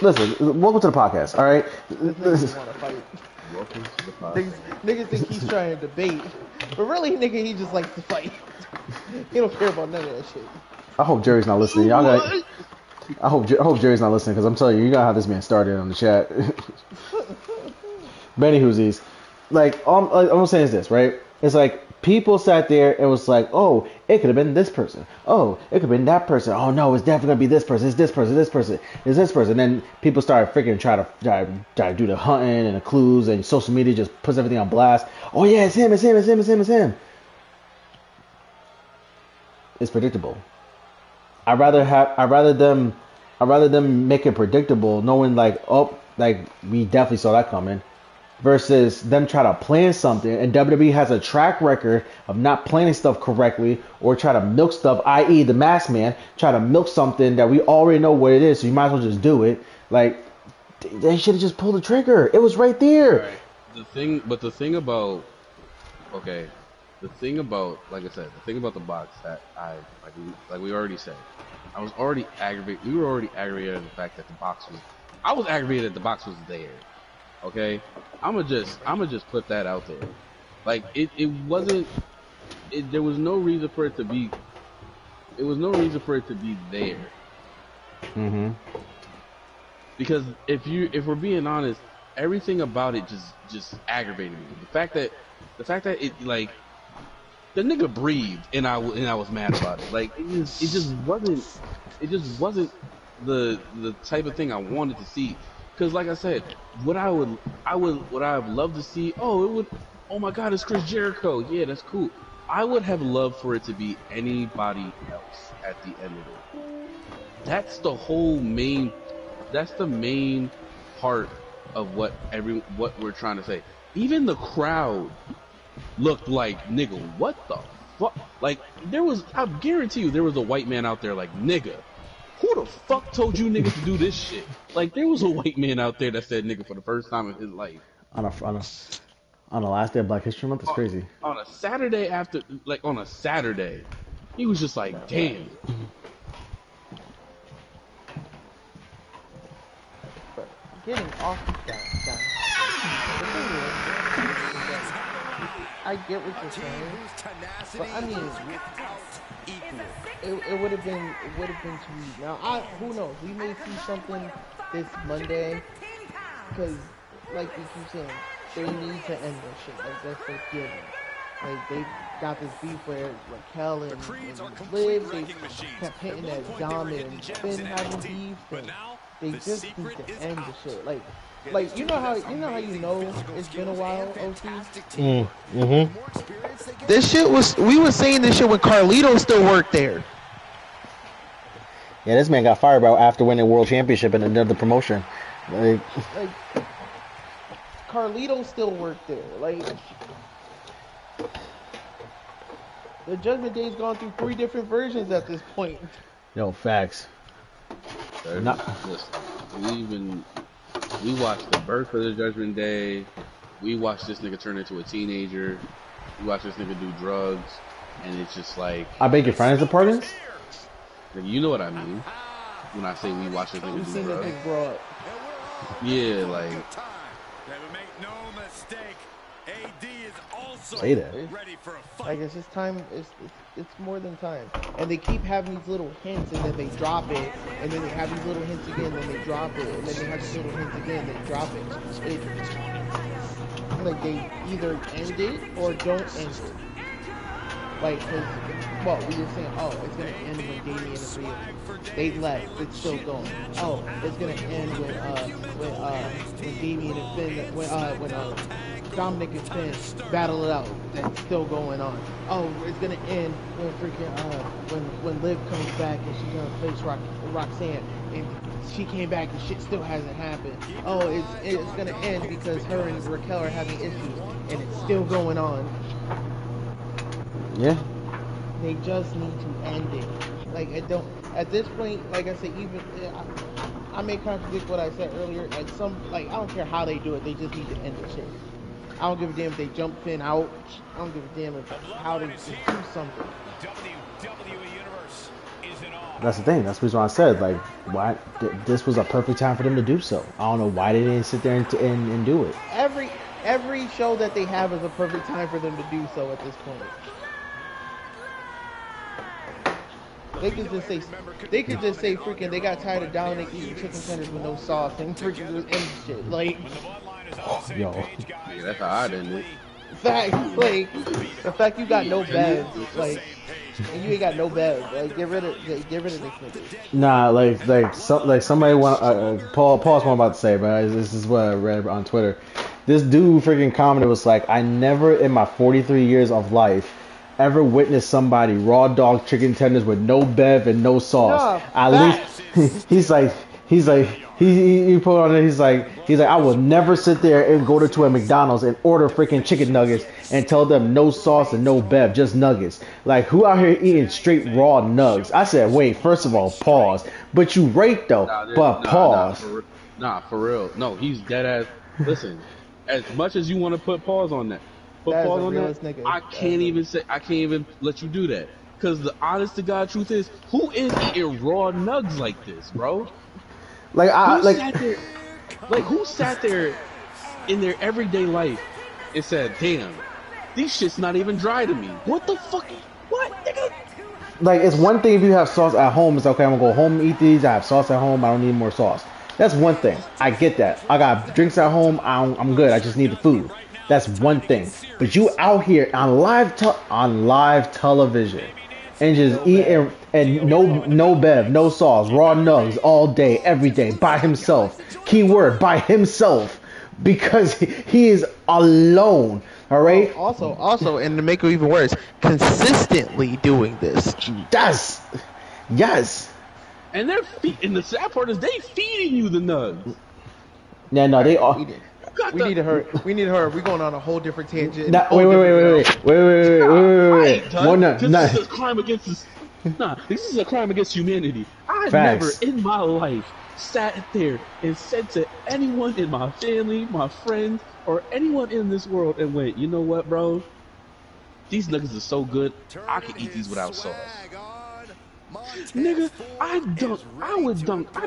Listen, welcome to the podcast. All right. Niggas want to fight. Niggas think he's trying to debate, but really, nigga, he just likes to fight. He don't care about none of that shit. I hope Jerry's not listening. Y'all got. I hope Jerry's not listening because I'm telling you, you gotta have this man started on the chat. Benny Hoosies, like I'm saying is this, right? It's like people sat there and was like, oh, it could have been this person. Oh, it could have been that person. Oh no, it's definitely gonna be this person. It's this person. This person. It's this person. And then people started freaking try to do the hunting and the clues, and social media just puts everything on blast. Oh yeah, it's him. It's him. It's predictable. I'd rather them make it predictable, knowing like, oh, like we definitely saw that coming, versus them try to plan something. And WWE has a track record of not planning stuff correctly or try to milk stuff, i.e., the Masked Man, try to milk something that we already know what it is, so you might as well just do it. Like, they should have just pulled the trigger. It was right there. Right. The thing about, okay, the thing about, like I said, the thing about the box that like we already said, I was already aggravated. We were already aggravated at the fact that the box was. I was aggravated that the box was there. Okay, I'ma just put that out there. Like it wasn't. There was no reason for it to be. It was no reason for it to be there. Mm-hmm. Because if we're being honest, everything about it just aggravated me. The fact that it like the nigga breathed and I was mad about it. Like it just wasn't the type of thing I wanted to see. Because like I said, what I would have loved to see. Oh my God, it's Chris Jericho. Yeah, that's cool. I would have loved for it to be anybody else at the end of it. That's the whole main. That's the main part of what we're trying to say. Even the crowd looked like, nigga, what the fuck? Like I guarantee you, there was a white man out there like, nigga, who the fuck told you niggas to do this shit? Like there was a white man out there that said nigga for the first time in his life. On the last day of Black History Month, it's crazy. On a Saturday on a Saturday, he was just like, damn. Getting off that. I get what you're saying, but I mean, it would have been 2 weeks. Now, who knows? We may see something this Monday, because like you keep saying, they need to end this shit. Like that's a given. Like they got this beef where Raquel and Liv, they kept hitting that Dom and Finn having beef, and they just need to end the shit. Like you know how it's been a while, OT. Mm-hmm. This shit we were saying this shit when Carlito still worked there. Yeah, this man got fired after winning World Championship in another promotion. Like Carlito still worked there. Like the Judgment Day's gone through 3 different versions at this point. Yo, facts. Listen, we watched the birth of the Judgment Day. We watched this nigga turn into a teenager. We watched this nigga do drugs, and it's just like, I beg your friends' pardons? You know what I mean when I say we watched this nigga do drugs. Yeah, like. Make no mistake, AD is also Say that. ready for a fight. Like it's just time. It's more than time. And they keep having these little hints, and then they drop it, and then they have these little hints again, then they drop it, and then they have these little hints again, they drop it. Like they either end it or don't end it. Like, cause we were saying, oh, it's gonna end when Damian and Rhea. They left. It's still going. Oh, it's gonna end when Damian and Finn, when Dominic and Finn battle it out. That's still going on. Oh, it's gonna end when freaking when Liv comes back and she's gonna face Roxanne, and she came back and shit still hasn't happened. Oh, it's gonna end because her and Raquel are having issues, and it's still going on. Yeah. They just need to end it. Like at this point, like I said, even I may contradict what I said earlier. I don't care how they do it. They just need to end the shit. I don't give a damn if they jump Finn out. I don't give a damn how they just do something. That's the thing. That's the reason why I said, like, why this was a perfect time for them to do so. I don't know why they didn't sit there and do it. Every show that they have is a perfect time for them to do so at this point. They could just say freaking they got tired of Dominic eating chicken tenders with no sauce and freaking just end shit. Like, yo, yeah, that's how I did it. Fact, like the fact you got no beds, like, and you ain't got no beds, like get rid of this nigga. Nah, like somebody want Paul's what I'm about to say, but this is what I read on Twitter. This dude freaking commented was like, I never in my 43 years of life ever witnessed somebody raw dog chicken tenders with no bev and no sauce. No, At facts. least he put on it. He's like I will never sit there and go to a McDonald's and order freaking chicken nuggets and tell them no sauce and no bev, just nuggets. Like who out here eating straight raw nugs? I said, wait, first of all, pause. But you right though, but pause. For real. No, he's dead ass. Listen, as much as you want to put pause on that, Nigga. I can't even let you do that. Because the honest to God truth is, who is eating raw nugs like this, bro? Who sat there in their everyday life and said, damn, these shit's not even dry to me. What the fuck? What, nigga? Like it's one thing if you have sauce at home. It's okay. I'm gonna go home and eat these. I have sauce at home. I don't need more sauce. That's one thing. I get that. I got drinks at home. I'm good. I just need the food. That's one thing. But you out here on live television and just eating and no bev, no sauce, raw nugs all day, every day by himself. Keyword by himself because he is alone. All right. Also, and to make it even worse, consistently doing this. Yes. And and the sad part is they feeding you the nugs. Yeah, no, they are. We need to hurry. We're going on a whole different tangent. Wait. One, this is a crime against this. Nah, this is a crime against humanity. I've never in my life sat there and said to anyone in my family, my friends, or anyone in this world and went, you know what, bro? These nuggets are so good, I can eat these without sauce. Nigga, I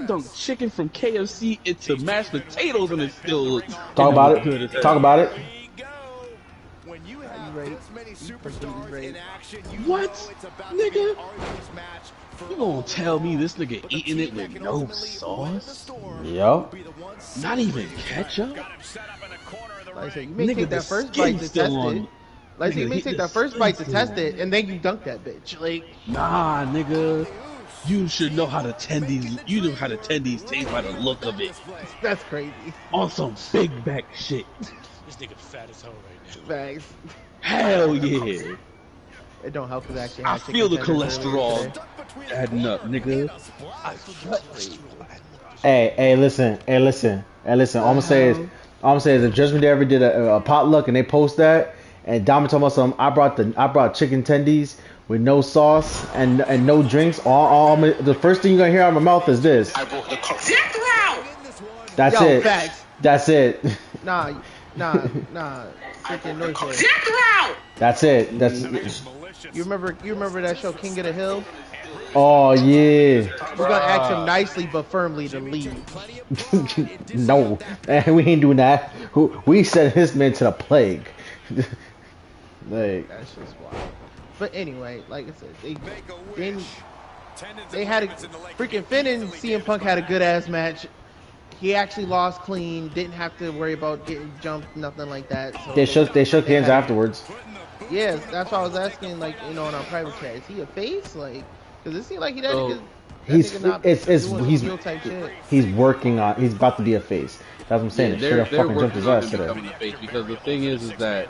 dunk chicken from KFC into mashed potatoes and it still looks Talk about it. What? Nigga? You gonna tell me this nigga eating it with no sauce? Yup. Not even ketchup? Like I said, you may take that first bite to test it. Like you may take that first bite to test it, and then you dunk that bitch. Like, nah, nigga. You should know how to tend these. You know how to tend these taste by the look of it. That's crazy. On some big back shit. This nigga fat as hell right now. Facts. Hell yeah. It don't help with actually. I feel the cholesterol adding up, nigga. Hey, listen. All I'm gonna say is if Judgment Day ever did a potluck and they post that, and Dom talking about something, I brought chicken tendies with no sauce and no drinks. The first thing you're gonna hear out of my mouth is this. I brought the car. That's it. Facts. That's it. Nah. Freaking noise. That's it. You remember that show King of the Hill? Oh yeah. We're gonna ask him nicely but firmly to leave. No, we ain't doing that. We sent his man to the plague. Like That's just wild. But anyway, like I said, they had a freaking Finn and CM Punk had a good ass match. He actually lost clean, didn't have to worry about getting jumped, nothing like that. So they shook hands afterwards. Yeah, that's why I was asking, like, you know, in our private chat, is he a face? Like, because it seemed like he's working on. He's about to be a face. That's what I'm saying. Yeah, They should have fucking jumped his ass today. Because the thing is that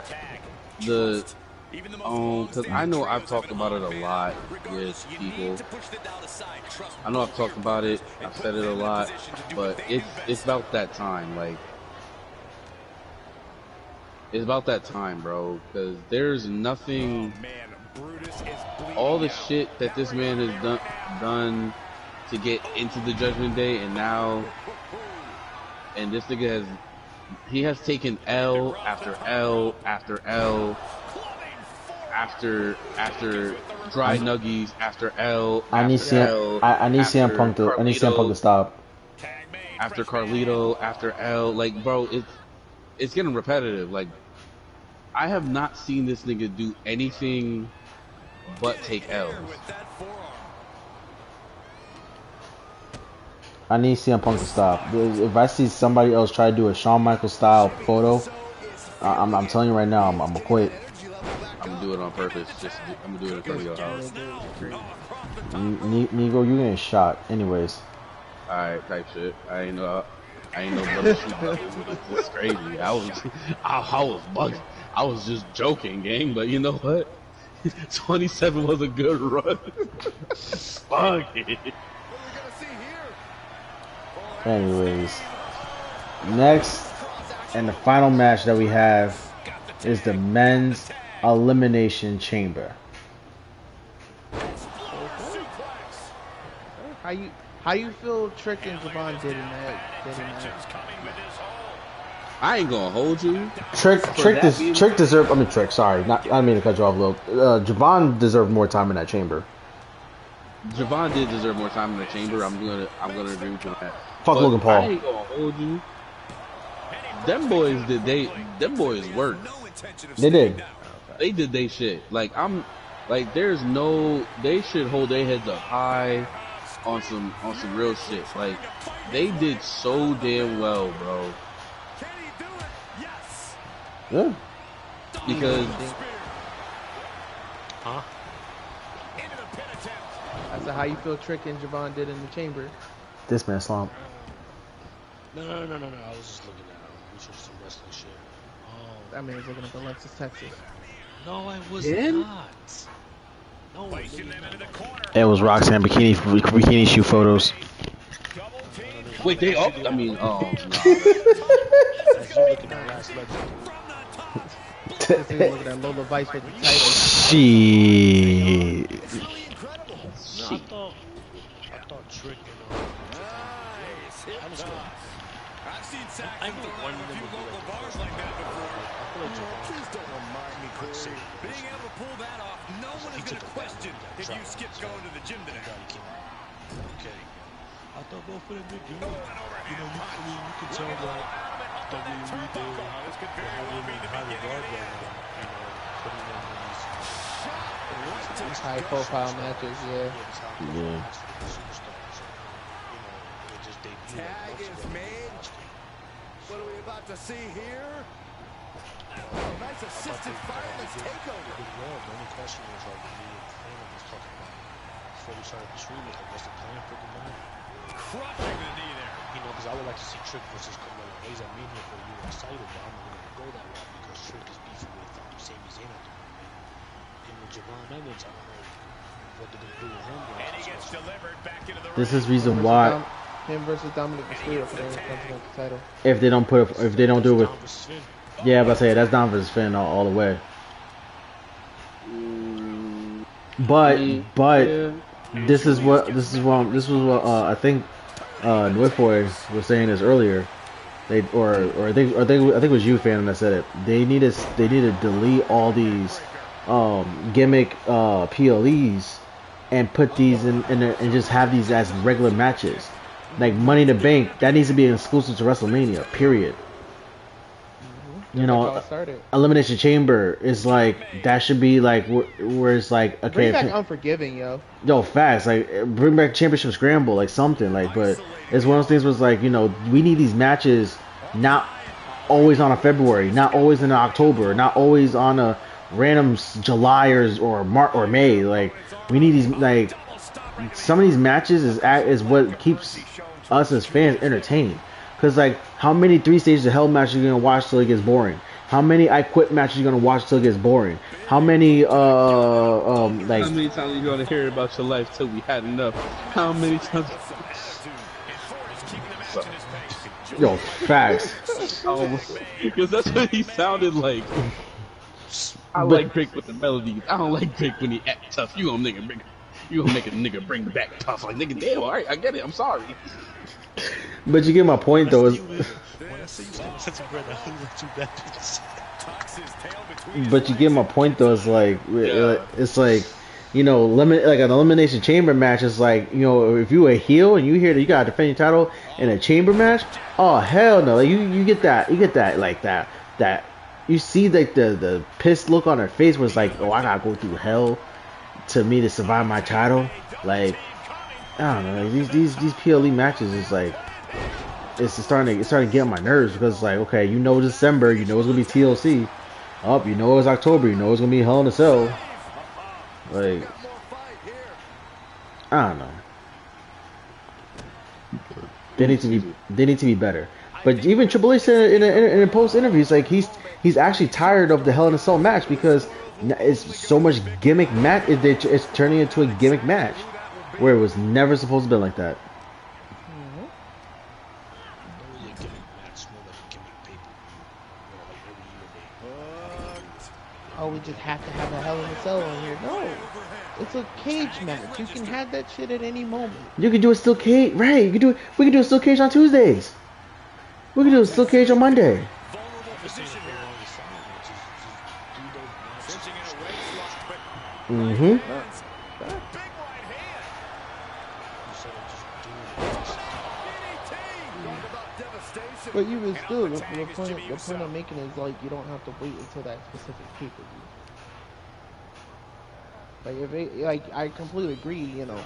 because I know I've talked about it a lot with people. I know I've talked about it. I've said it a lot, but it's about that time. Like, it's about that time, bro. Because there's nothing. All the shit that this man has done to get into the Judgment Day, and this nigga has taken L after L after L. After dry nuggies, after L, I need CM Punk to stop. After Carlito, after L, like, bro, it's getting repetitive. Like, I have not seen this nigga do anything but take L's. I need CM Punk to stop. If I see somebody else try to do a Shawn Michaels style photo, I'm telling you right now, I'm gonna quit. I'm gonna do it on purpose. I'm gonna do it in front of your house. Nigo, you getting shot. Anyways. Alright, type shit. I ain't no bullshit. It's crazy. I was bugging. I was just joking, gang. But you know what? 27 was a good run. Fuck it. Anyways, next and the final match that we have is the men's elimination chamber. How you feel Trick and Javon did in that? I ain't gonna hold you. Trick deserved. I mean, Trick. Sorry, I didn't mean to cut you off, Lil. Javon deserved more time in that chamber. Javon did deserve more time in the chamber. I'm gonna agree with you on that. Fuck But Logan Paul. I ain't gonna hold you. Them boys worked. They did. They did they shit. Like they should hold their heads up high on some real shit. Like they did so damn well, bro. Yeah. Because I said, how you feel Trick and Javon did in the chamber? This man slump. No. I was just looking at research some wrestling shit. That man was looking at Alexis, Texas. No, I was Again? not. No, It was Roxanne bikini shoe photos. wait, they up? I mean, oh as you look at that last legend. This dude looking at Lola Vice with the title. She. No, I thought Trick and I was good. I've seen Saxon I think throw one out of a them few would be local like bars the like that before. I feel like Javon. Please don't remind me, Corey. Being able to pull that off, no one is going to question if you skip going to the gym today. Okay. I thought both of them did good. You know, you can tell that WWE did have him in high regard right now. You know, putting him in these High profile matches, yeah. Yeah. Tag is made. What are we about to see here? Oh, nice assisted fireman's takeover. The only question was like me and Hannah was talking about before we started the stream, like what's the plan for the night? Crushing the knee there. You know, because I would like to see Trick versus Carmelo Hayes at Mania for the US title, but I'm not going to go that route because Trick is beefing with Sami Zayn at the moment. And with Javon Evans, I don't know what they're going to do with him. And he gets delivered back into the This ring. is reason why Him versus Dominic Mysterio for the Intercontinental title. if they don't do it with Dom versus Finn. yeah, but I say that's Dom versus Finn all the way. But yeah. this was what I think Noyfoy was saying this earlier. I think it was you, fan, that said it. They need to delete all these gimmick PLEs and put these in and just have these as regular matches. Like Money in the Bank, that needs to be exclusive to WrestleMania. Period. You know, Elimination Chamber is like that should be like where it's like okay, Bring back Unforgiving, yo. yo, facts, like bring back Championship Scramble, like something like. But it's one of those things was like, you know, we need these matches not always on a February, not always in October, not always on a random July or March or May. Like we need these, like some of these matches is what keeps us as fans entertained. Cause like, how many 3 Stages of Hell matches are you gonna watch till it gets boring? How many I Quit matches are you gonna watch till it gets boring? How many like? How many times are you gonna hear about your life till we had enough? How many times? Yo, facts. Because that's what he sounded like. I like Drake with the melodies. I don't like Drake when he act tough. You gonna make a nigga bring back tough. Like nigga, damn, all right, I get it. I'm sorry. But you get my point though. But you get my point though. It's like, you know, like an Elimination Chamber match is like, you know, if you a heel and you hear that you gotta defend your title in a chamber match, oh hell no, like you get that like that you see like the pissed look on her face was like, oh, I gotta go through hell to me to survive my title. Like I don't know, like these PLE matches is like it's starting to get on my nerves because it's like, okay, you know December, you know it's gonna be TLC. You know it's October, you know it's gonna be Hell in a Cell. Like I don't know. They need to be better. But even Triple H said in a post interview, it's like he's actually tired of the Hell in a Cell match because It's so much gimmick match. It's turning into a gimmick match where it was never supposed to be like that. Not really a gimmick match, more like a gimmick pay-per-view. Like every year Oh, we just have to have a Hell in a Cell on here. No, it's a cage match. You can have that shit at any moment. You can do a steel cage, right? You can do it. We can do a steel cage on Tuesdays. We can do a steel cage on Monday. Mm-hmm. But you can still, the point I'm making is like you don't have to wait until that specific pay-per-view. Like if it, like I completely agree, you know,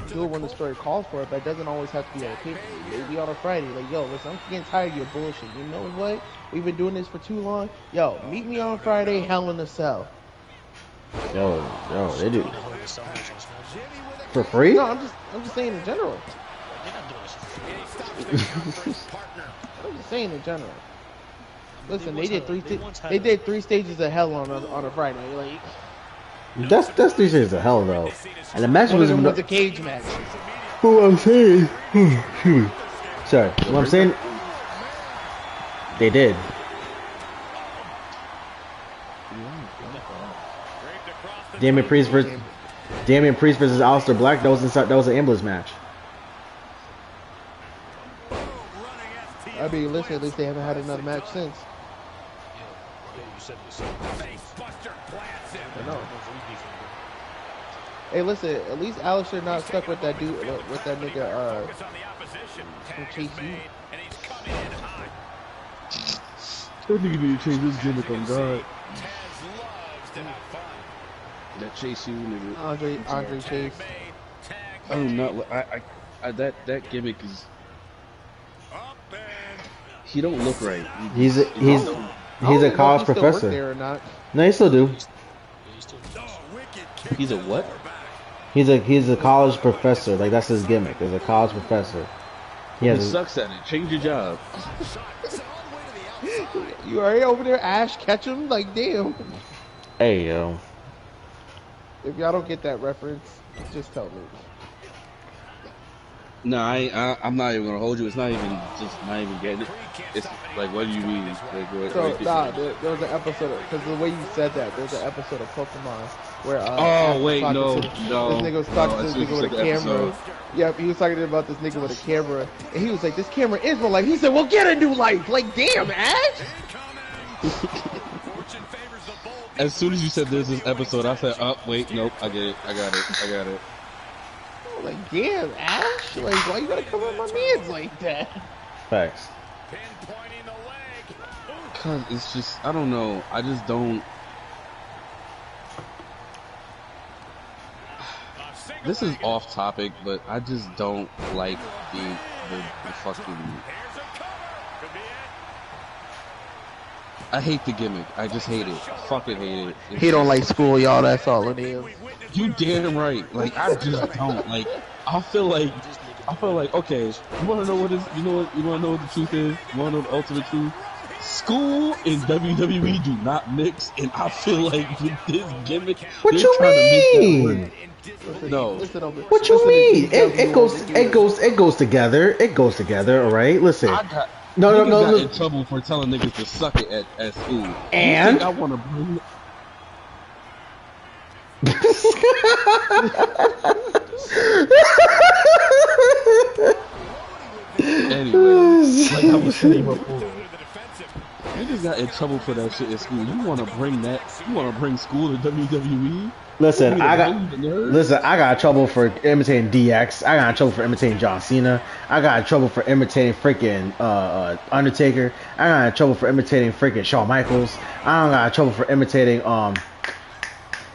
do it when the story calls for it, but it doesn't always have to be on a pay-per-view. Maybe on a Friday, like yo, listen, I'm getting tired of your bullshit. You know what? We've been doing this for too long. Yo, meet me on Friday, Hell in a Cell. Yo, they do for free? No, I'm just saying in general. I'm just saying in general. Listen, they did three stages of hell on a Friday. Like That's 3 stages of hell though, and the match one of was them was a cage match. What I'm saying, sorry, what I'm saying, they did. Damian Priest versus Aleister Black. That was an ambulance match. I mean, listen, at least they haven't had another match since. I know. Hey, listen, at least Aleister not stuck with that dude, with that nigga, from Chase U. That nigga need to change his gimmick on God. That Chase U nigga. Andre Chase. I do not. I that gimmick is. He don't look right. He's a college professor. There or not. No, he still do. He's a what? He's a college professor. Like that's his gimmick. He's a college professor. He sucks at it. Change your job. You already over there, Ash Ketchum? Like damn. Hey yo. If y'all don't get that reference, just tell me. No, I'm not even gonna hold you. It's not even getting it. It's like, what do you mean? Like, there was an episode because the way you said that, there's an episode of Pokemon where this nigga was talking to this nigga with a camera. Yep, he was talking about this nigga with a camera, and he was like, "This camera is my life." He said, "Well, get a new life." Like, damn, Ash. As soon as you said there's this episode, I said, "Oh, wait, nope, I get it. I got it." Like, damn, Ash. Like, why you gotta come at my mans like that? Facts. Cause it's just, I don't know. I just don't. This is off topic, but I just don't like the fucking. I hate the gimmick. I just hate it. I fucking hate it. He don't like school, y'all. That's all it is. You damn right. Like I just don't. Like I feel like okay. You wanna know what is? You wanna know what the truth is? You wanna know the ultimate truth? School and WWE do not mix, and I feel like with this gimmick, what they're you trying mean? to make that work. No. What you mean? It goes together. It goes together. All right. Listen. No. Got in trouble for telling niggas to suck it at school. And I want to bring. Anyway, like I was saying before, niggas got in trouble for that shit at school. You want to bring that? You want to bring school to WWE? Listen, I got in trouble for imitating DX. I got in trouble for imitating John Cena. I got in trouble for imitating freaking Undertaker. I got in trouble for imitating freaking Shawn Michaels. I got in trouble for imitating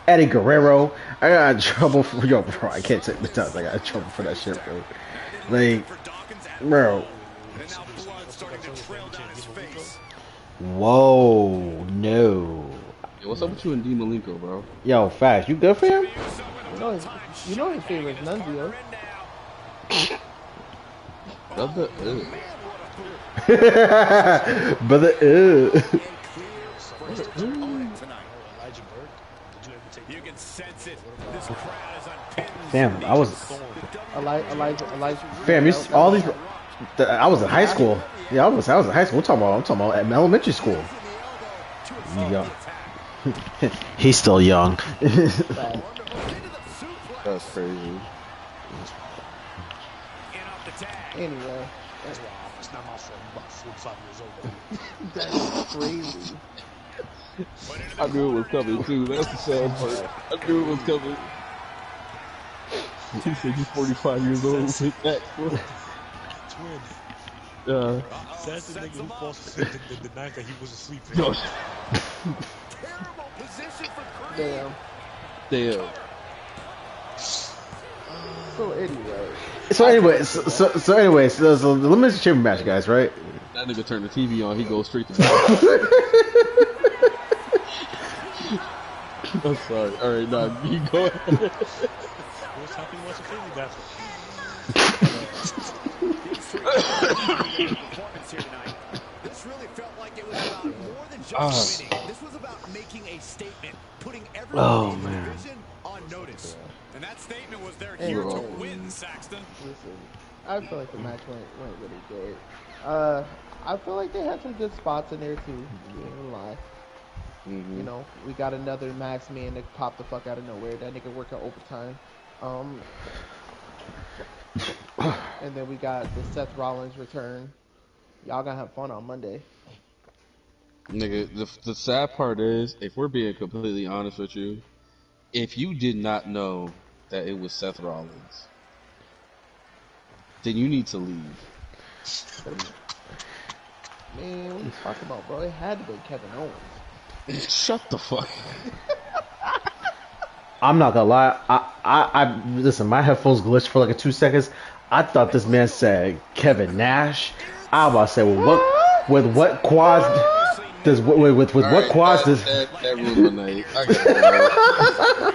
Eddie Guerrero. I got in trouble for bro. I can't take the time. I got in trouble for that shit, bro. Like, bro. Whoa, no. Yo, what's up with you and D. Malenko, bro? Yo, fast. You good for him? You know his favorite is Nunzio. Brother, Brother, gets it. This crowd is on pins. Damn, I was. Elijah. Fam, all these. I was in high school. Yeah, I was in high school. I'm talking about elementary school. Yeah. He's still young. That's crazy. Anyway, That's why it's not my fault. I'm about 45 years old. that's crazy. I knew it was coming too. That's the sad part. I knew it was coming. He said he's 45 years old. Hit that. Twin. That's the nigga who falls asleep the night that he was asleep. Terrible position for Creed. Damn. Damn. So anyway. So the Elimination Chamber match, guys, right? That nigga turned the TV on. He goes straight to. I'm sorry. All right, nah, you go ahead. What's happening? What's the family bathroom? Performance here tonight. This really felt like it was about more than just winning. This was about making a statement, putting everyone in the division on notice. And that statement was they're here to win, Saxton. Listen, I feel like the match went really good. I feel like they had some good spots in there too. You ain't gonna lie. Mm-hmm. You know, we got another Max man that popped the fuck out of nowhere. That nigga working overtime. And then we got the Seth Rollins return. Y'all gonna have fun on Monday. Nigga, the sad part is, if we're being completely honest with you, if you did not know that it was Seth Rollins, then you need to leave. Man, what are you talking about, bro? It had to be Kevin Owens. Shut the fuck. I'm not gonna lie. I listen. My headphones glitched for like 2 seconds. I thought this man said Kevin Nash. I was about to say, with what quads does with what quads does? That ruined my night. I got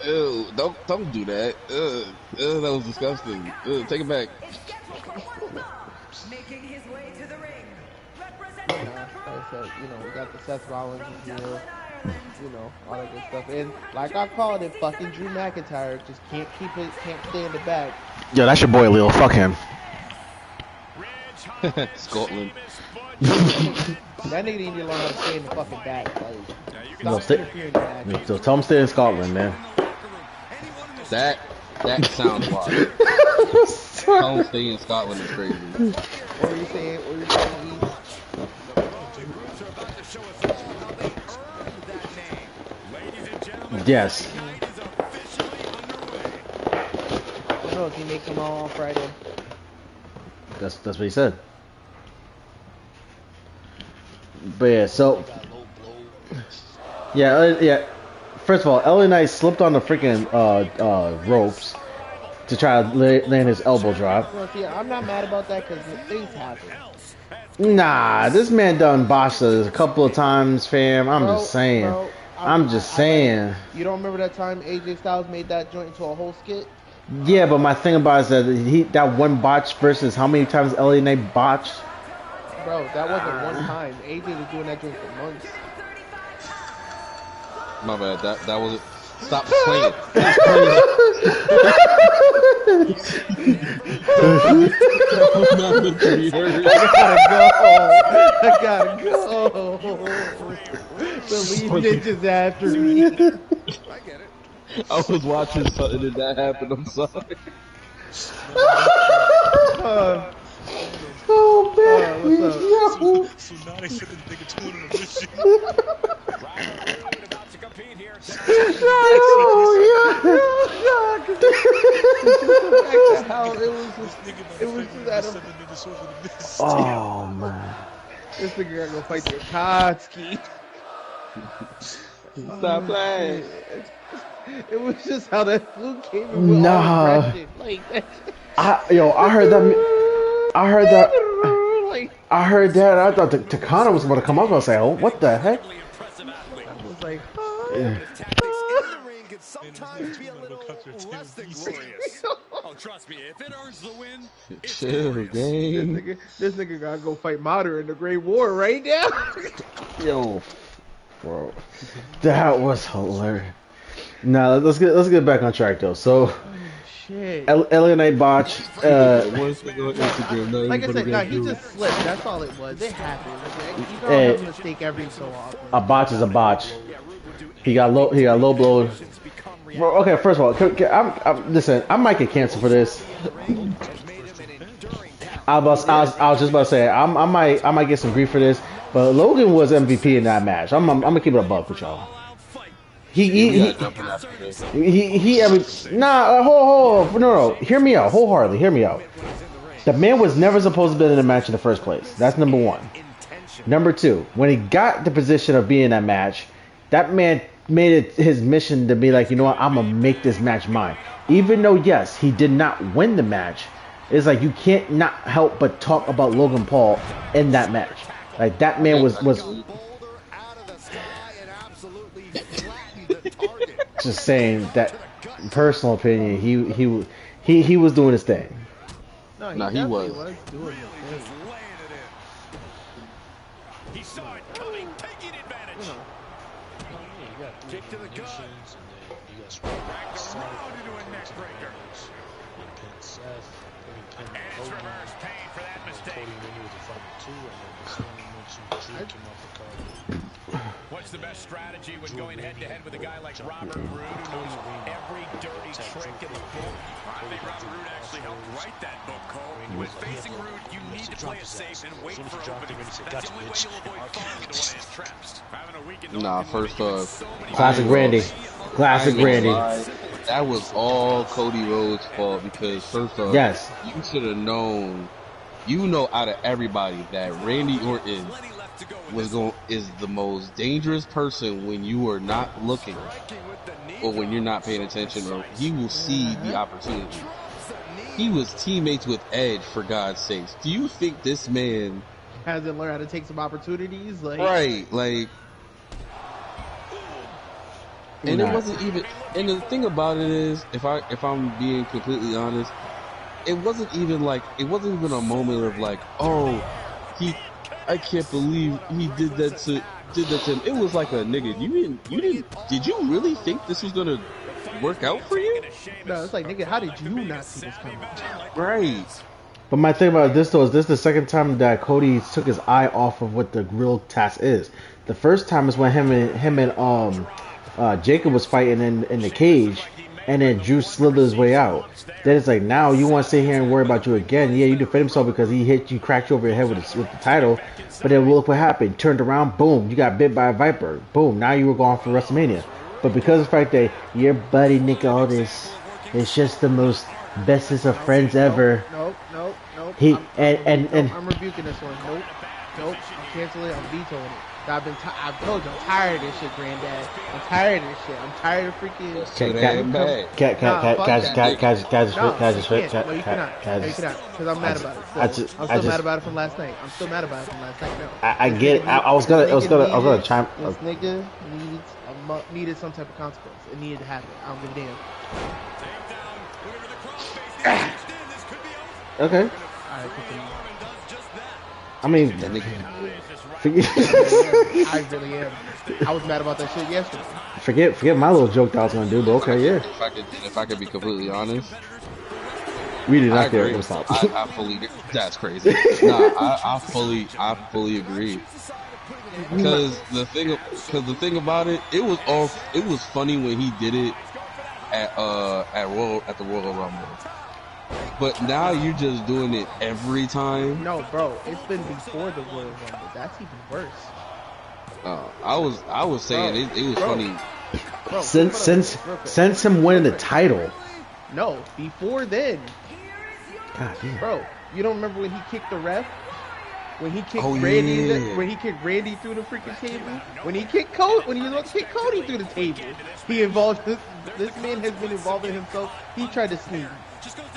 Ew! Don't do that. That was disgusting. Take it back. It's scheduled for one fall. Making his way to the ring. Representing the Like I said, you know, we got the Seth Rollins here. You know, all that good stuff. And like I called it, fucking Drew McIntyre just can't stay in the back. Yo, that's your boy Leo. Fuck him. Scotland. That nigga need to learn how to stay in the fucking back. Like, No, stop interfering in the match. So tell him stay in Scotland, man. That sounds wild. Don't stay in Scotland is crazy. What are you saying? What are you saying? Yes. No, he make them all on Friday. That's what he said. But yeah, so yeah. First of all, LA Knight slipped on the freaking ropes to try to land his elbow drop. Well, see, I'm not mad about that because things happen. Nah, this man done botched us a couple of times, fam. I'm just saying. Bro, I'm just saying. You don't remember that time AJ Styles made that joint into a whole skit? Yeah, but my thing about it is that that one botch versus how many times LA Knight botched. Bro, that wasn't one time. AJ was doing that joint for months. My bad. That was it. Stop playing. Stop playing. I gotta go. The lead ninjas after me. I get it. I was watching something and that happened. I'm sorry. Oh man, what's up? So now they said the nigga doing a mission. About to compete here tonight. How it was just that. Oh man. This nigga gotta go fight the Kotsky. Stop playing. It was just how that fluke came in with all aggression. Like that. I heard that. Like, I heard that. I thought Takana was about to come up. I was like, oh, what the heck? I was like, His tactics in the ring can sometimes be a little less than glorious. Oh, trust me, if it earns the win, it's Chill, glorious. gang. This nigga gotta go fight Mater in the Great War right now. Yo, bro, that was hilarious. Now let's get back on track though. So, Shit. LA Knight botch. One thing on Instagram, not Like I everybody said, no, gotta he do. just slipped. That's all it was. It happens. You don't Hey. have a mistake every so often. A botch is a botch. He got low blow. Bro, okay, first of all, listen. I might get canceled for this. I was just about to say I might get some grief for this, but Logan was MVP in that match. I'm gonna keep it a buck with y'all. We gotta jump in after this. No. Hear me out, wholeheartedly. Hear me out. The man was never supposed to be in the match in the first place. That's number one. Number two, when he got the position of being in that match, that man made it his mission to be like, you know what, I'm gonna make this match mine. Even though yes, he did not win the match, it's like you can't not help but talk about Logan Paul in that match. Like that man was just saying that personal opinion. He was doing his thing. No, he Nah, he definitely was. doing his thing. He saw it coming, taking advantage. Kick to the gut. And then you got Seth. Around into a neck breaker. He pinned Seth. Then he pinned And it's Cody. reverse pain for that mistake. Cody Rooney was the final two, and then the same mentioned Drew came off the card. What's the best strategy when going head-to-head with a guy like Robert Roode, who knows every dirty trick in the book? I think Robert Roode actually helped write that book, Cole. When facing Roode, you need to play it safe and wait for openings. That's the only way you'll avoid falling into one of his traps. Having a week in Nah, Oakland first would have off, given so many Classic Randy. Classic I ain't Randy. gonna lie, that was all Cody Rhodes' fault because first off, Yes. you should have known. You know, out of everybody, that Randy Orton plenty left to go with is the most dangerous person when you are not looking or when you're not paying attention, or he will see the opportunity. He was teammates with Edge, for God's sakes. Do you think this man Hasn't learned how to take some opportunities. Like, right? Like, and it wasn't even. And the thing about it is, if I'm being completely honest, it wasn't even a moment of like, oh, I can't believe he did that to him. It was like a nigga. Did you really think this was gonna work out for you? no, it's like, nigga, how did you not see this coming? Right. But my thing about this though is this is the second time that Cody took his eye off of what the real task is. The first time is when him and Jacob was fighting in the cage, and then Drew slithered his way out. Then it's like, now you want to sit here and worry about Drew again. Yeah, you defend himself because he hit you, cracked you over your head with the title. But then look what happened. Turned around, boom, you got bit by a viper. Boom, now you were going for WrestleMania. But because of the fact that your buddy Nick Aldis is just the most bestest of friends ever. Nope. He I'm rebuking this one. Nope. I'm canceling it. I'm vetoing it. I've told you, I'm tired of this shit, Granddad. I'm tired of this shit. I'm tired of freaking. It ain't bad. No, you cannot. Because I'm mad about it. I'm still mad about it from last night. No. I get it. I was gonna chime. This nigga needed some type of consequence. It needed to happen. I don't give a damn. Okay. Alright, continue. I mean, That nigga. I really am. I was mad about that shit yesterday. forget my little joke that I was gonna do, but okay, yeah. If I could be completely honest, We did I not care. agree. What's up? I fully. That's crazy. Nah, I fully agree. Because the thing about it, it was funny when he did it at the Royal Rumble. But now you're just doing it every time. No, bro, it's been before the Royal Rumble. That's even worse. I was saying it was funny. Bro, Since him winning the title. No, before then. God damn. Bro, you don't remember when he kicked the ref? When he kicked when he kicked Randy through the freaking table? When he kicked Cody, when he was about to kick Cody through the table? He involved this man has been involving himself. He tried to sneak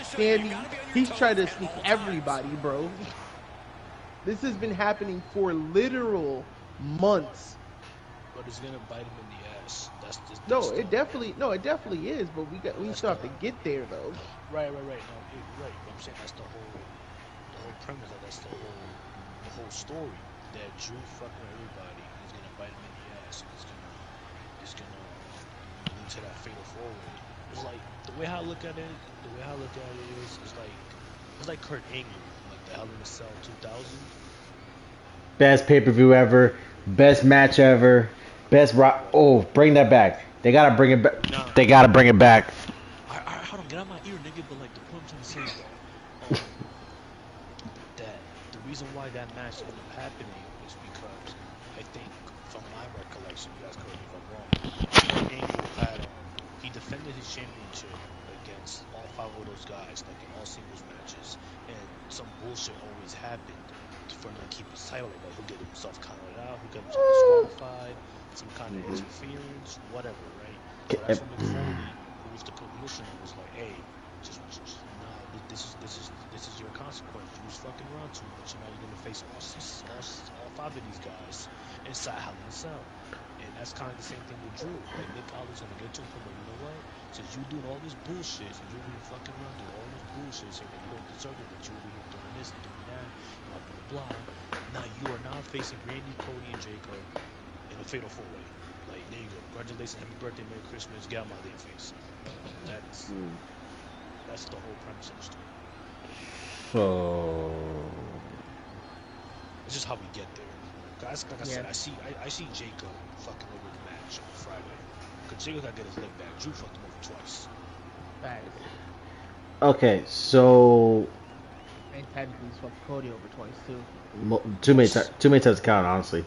Sammy. He's tried to sneak everybody, bro. This has been happening for literal months. But it's gonna bite him in the ass. No, the it definitely is. But we that's still the have to get there though. right. No, right. But I'm saying that's the whole premise. That's the whole story. That Drew fucking with everybody is gonna bite him in the ass, and it's gonna lead to that fatal four way. It's like the way I look at it. The way I look at it is, it's like Kurt Angle, like the Hell in a Cell 2000. Best pay-per-view ever, best match ever, best rock. Oh, bring that back. They gotta bring it back. Nah, They gotta bring it back. hold on, get out my ear, nigga. But like the point I'm trying to say is that the reason why that match ended up happening is because I think, from my recollection, you guys correct me if I'm wrong, Kurt Angle he defended his championship against all five of those guys, like in all singles matches, and some bullshit always happened for him to keep his title, like who get himself counted out, who got himself disqualified, some kind of interference, whatever, right? So that's when Mick Foley, who was the commissioner, was like, "Hey, just nah, this is your consequence. You was fucking around too much, and now you're gonna face all five of these guys inside Hell in a Cell." And that's kind of the same thing with Drew. Like Nick Aldis gonna get to him, but you know what? Since you doing all this bullshit, since you're being fucking around doing all this bullshit, saying that you don't deserve it, that you're over here doing this and doing that, blah blah blah. Now you are now facing Randy, Cody, and Jacob in a fatal four way. Like there you go. Congratulations, happy birthday, Merry Christmas, get out my damn face. That's the whole premise of the story. So It's just how we get there. Guys, like I said, I see Jacob fucking over the match on Friday. Cause Jacob got to get his leg back. Drew fucked him over twice. Facts. okay, so And technically, he's fucked Cody over twice too. too many times to count, honestly.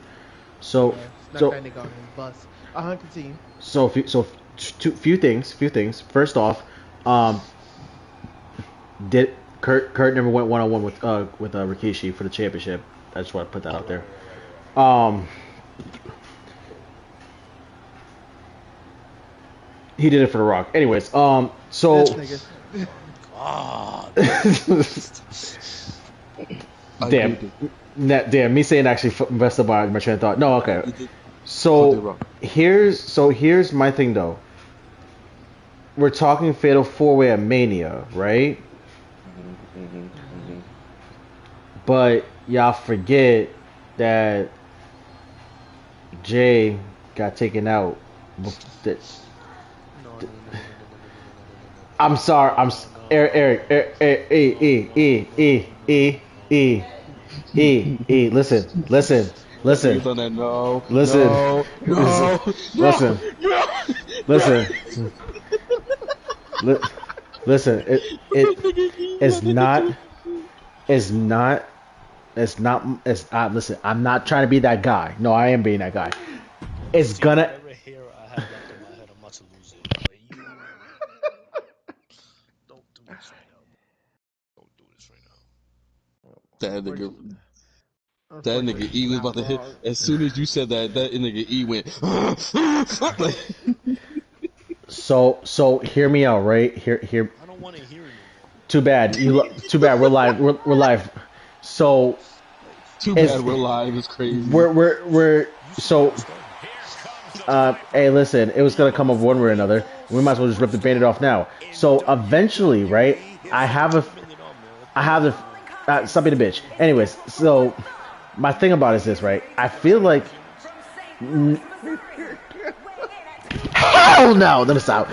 So Yeah, snuck so that nigga on his bus. Continue. few things. First off, did Kurt never went 1-on-1 with Rikishi for the championship. I just want to put that out there. He did it for The Rock. Anyways, so This nigga. Ah, damn, me saying actually messed up my train of thought. No, okay. So here's my thing though. We're talking Fatal 4-Way at Mania, right? But y'all forget that Jay got taken out. I'm sorry. Eric. Listen. Listen. Listen. Listen, I'm not trying to be that guy. No, I am being that guy. It's gonna. whatever hair I have left in my head, I'm about to lose it. Like, you don't do this right now. Don't do this right now. That nigga E was about to hit. As soon as you said that nigga E went. So hear me out, right? Here. I don't want to hear you. Too bad. Too bad. We're live. We're live. So. Too bad we're live. It's crazy. We're so. Hey, listen. It was gonna come up one way or another. We might as well just rip the band-aid off now. So eventually, right? I have the. Stop being a bitch. Anyways, so my thing about it is this, right? I feel like. Hell no! Let me stop.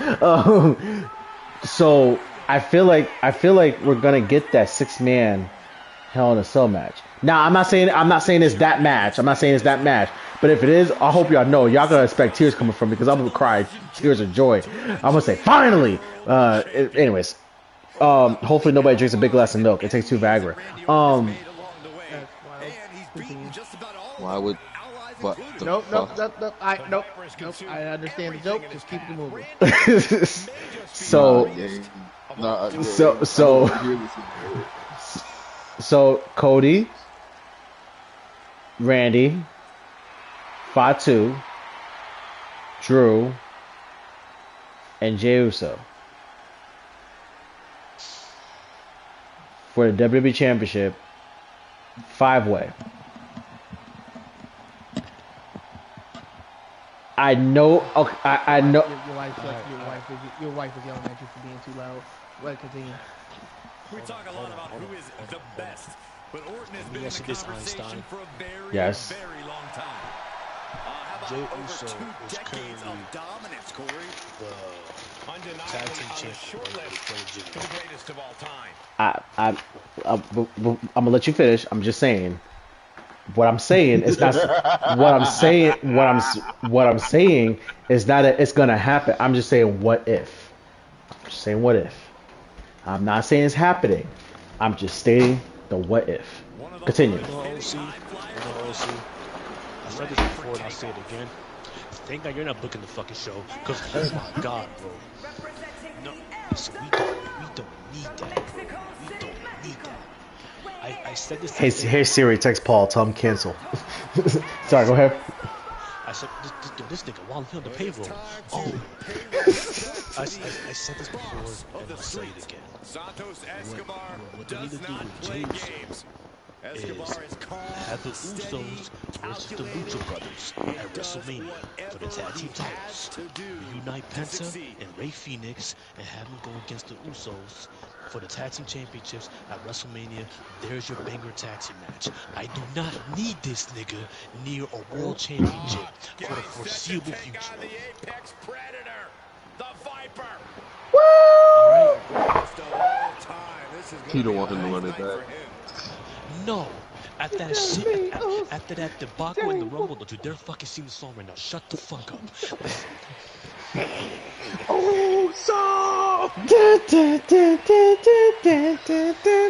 So I feel like we're gonna get that 6-man Hell in a Cell match. Now I'm not saying it's that match. But if it is, I hope y'all know. Y'all gonna expect tears coming from me because I'm gonna cry tears of joy. I'm gonna say finally. Anyways, hopefully nobody drinks a big glass of milk. It takes 2 Viagra. Why would? What? Nope. I understand the joke. Just keep it moving. So Cody, Randy, Fatu, Drew, and Jey Uso for the WWE Championship 5-way. I know. Okay, I know. Your wife is yelling at you for being too loud. Let continue. We talk a lot about who is the best, but Orton has been in Yes, the it is conversation Einstein. for a very, Yes. very long time. How about Jey over Uso 2 is decades of currently dominance, Corey? the tag team champion for the Jimmy. The greatest of all time. I'm gonna let you finish. I'm just saying. What I'm saying is not. What I'm saying. What I'm saying is not that it's gonna happen. I'm just saying what if. I'm just saying what if. I'm not saying it's happening. I'm just stating the what if. Continue. You know, OC. I said this before and I'll say it again. Thank God you're not booking the fucking show. Because, oh my God, bro. No, listen, we don't need that, bro. We don't need that. I said this. Hey Siri, text Paul. Tell him cancel. Sorry, go ahead. I said, this nigga, while he on the payroll. Oh. I said this before, and I'll say it again. Santos Escobar What they need to does do not with play Jey games. is Escobar is calm, have the steady, Usos versus the Lucha Brothers at WrestleMania for the tag team titles. Reunite Penta and Rey Fenix and have them go against the Usos for the tag team championships at WrestleMania. There's your banger tag team match. I do not need this nigga near a world championship for the foreseeable future. The apex predator, the Viper. He don't want him to run it back. No. After that shit, after that debacle in the Rumble, don't you dare fucking sing the song right now. Shut the fuck up.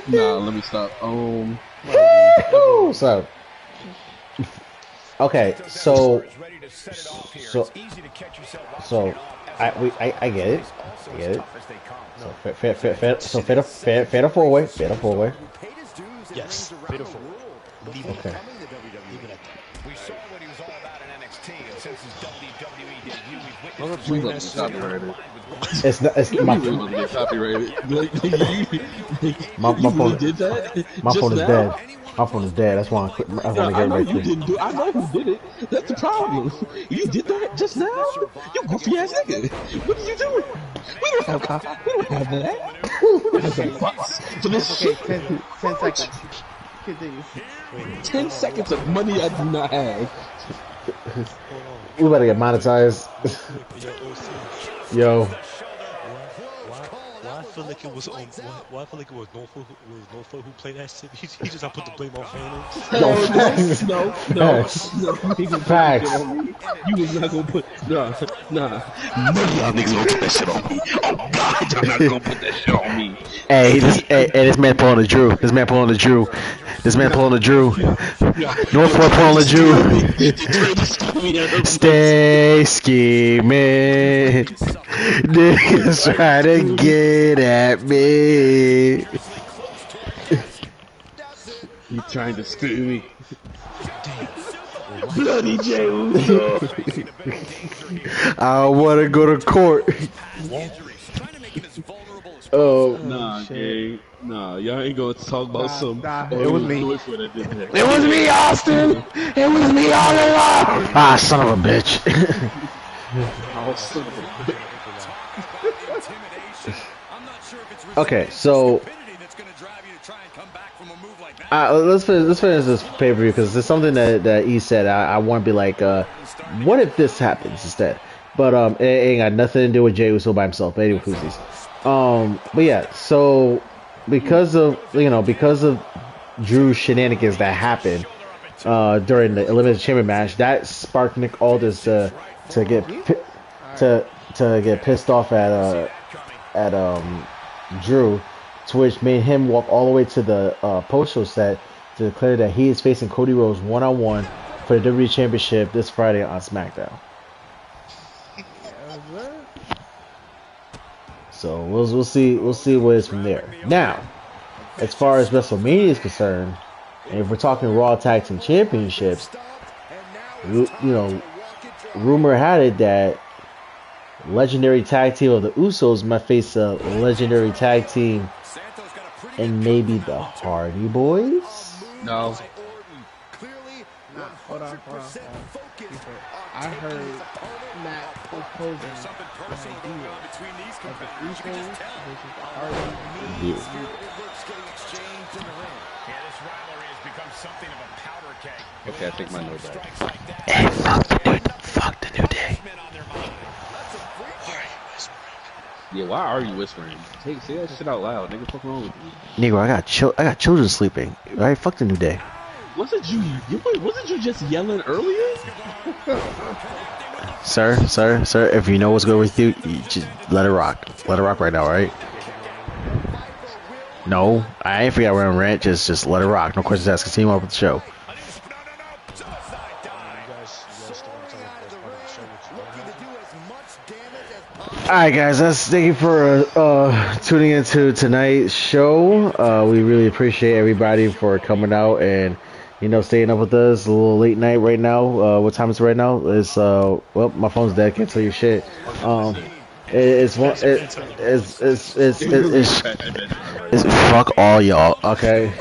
Nah, let me stop. So, okay, so I get it. I get it. So fair four way. Yes, pitiful. Leave it. Okay. Leave it at that. We saw what he was all about in NXT, and since his WWE debut, we've Remember witnessed We playing about that to shit? get copyrighted. It's not. It's We really about to get copyrighted. my You phone. really did that? My Just phone is now? dead. My phone is dead. That's why I Yeah, want to I get it know right you quick. didn't do. I know who did it. That's the problem. You did that just now. You goofy ass nigga. What are you doing? We don't have copy. We don't have that. We don't have the bucks for this Okay, shit. 10 seconds. Continue. 10 seconds of money I do not have. Hold on. We better get monetized. Real quick, yo, OC. Yo, Why I feel like it was why I feel like it was Norfolk who played that shit? He just put the blame on Phantom. yo, No, facts. no, Facts. you ain't gonna put that Facts. shit on me. You was not gonna put, nah. None of y'all niggas gonna put that shit on me. Oh God, y'all not gonna put that shit on me. Hey, this man pulling the Drew. This man pulling the Drew. Northport pulling the Drew. Stay scheming. Niggas try to get at me. You trying to screw me? Damn. Bloody Jey Uso. I wanna go to court. Oh, Nah, gang. Nah, y'all ain't gonna talk about some. Nah, Oh, it was me. Joyful that did that. it was me, Austin. It was me all along. Ah, son of a bitch. Oh, son of a bitch. Okay, so let's finish this pay per view because there's something that E said. I want to be like, what if this happens instead? But it ain't got nothing to do with Jey Uso by himself. But anyway, but yeah, so because of Drew's shenanigans that happened during the Elimination Chamber match, that sparked Nick Aldis to get pissed off at Drew, to which made him walk all the way to the post-show set to declare that he is facing Cody Rhodes one-on-one for the WWE Championship this Friday on SmackDown. So we'll see what is from there. Now, as far as WrestleMania is concerned, and if we're talking Raw Tag Team Championships, rumor had it that legendary tag team of the Usos might face a legendary tag team and maybe the Hardy Boys. No. Hold on. I heard Matt proposing an Something personal idea going on between these of the competitors. You can Usos just tell. versus the Hardy. Yeah. Looks getting exchanged in the ring. Yeah, this rivalry has become something of a powder keg. Okay, I think my note back. Strikes like that. Hey, fuck the New Day. Men on their mind. Yeah, why are you whispering? Say that shit out loud, nigga. What's wrong with you? Negro, I got children sleeping. All right, fuck the New Day. Wasn't you just yelling earlier? Sir, if you know what's good with you, you just let it rock. Let it rock right now, all right? No, I ain't forgot where I'm at. Just let it rock. No questions asked. Continue on with the show. Alright guys, thank you for tuning into tonight's show. We really appreciate everybody for coming out and staying up with us. A little late night right now. What time is it right now? It's well, my phone's dead. Can't tell you shit. It's fuck all y'all. Okay.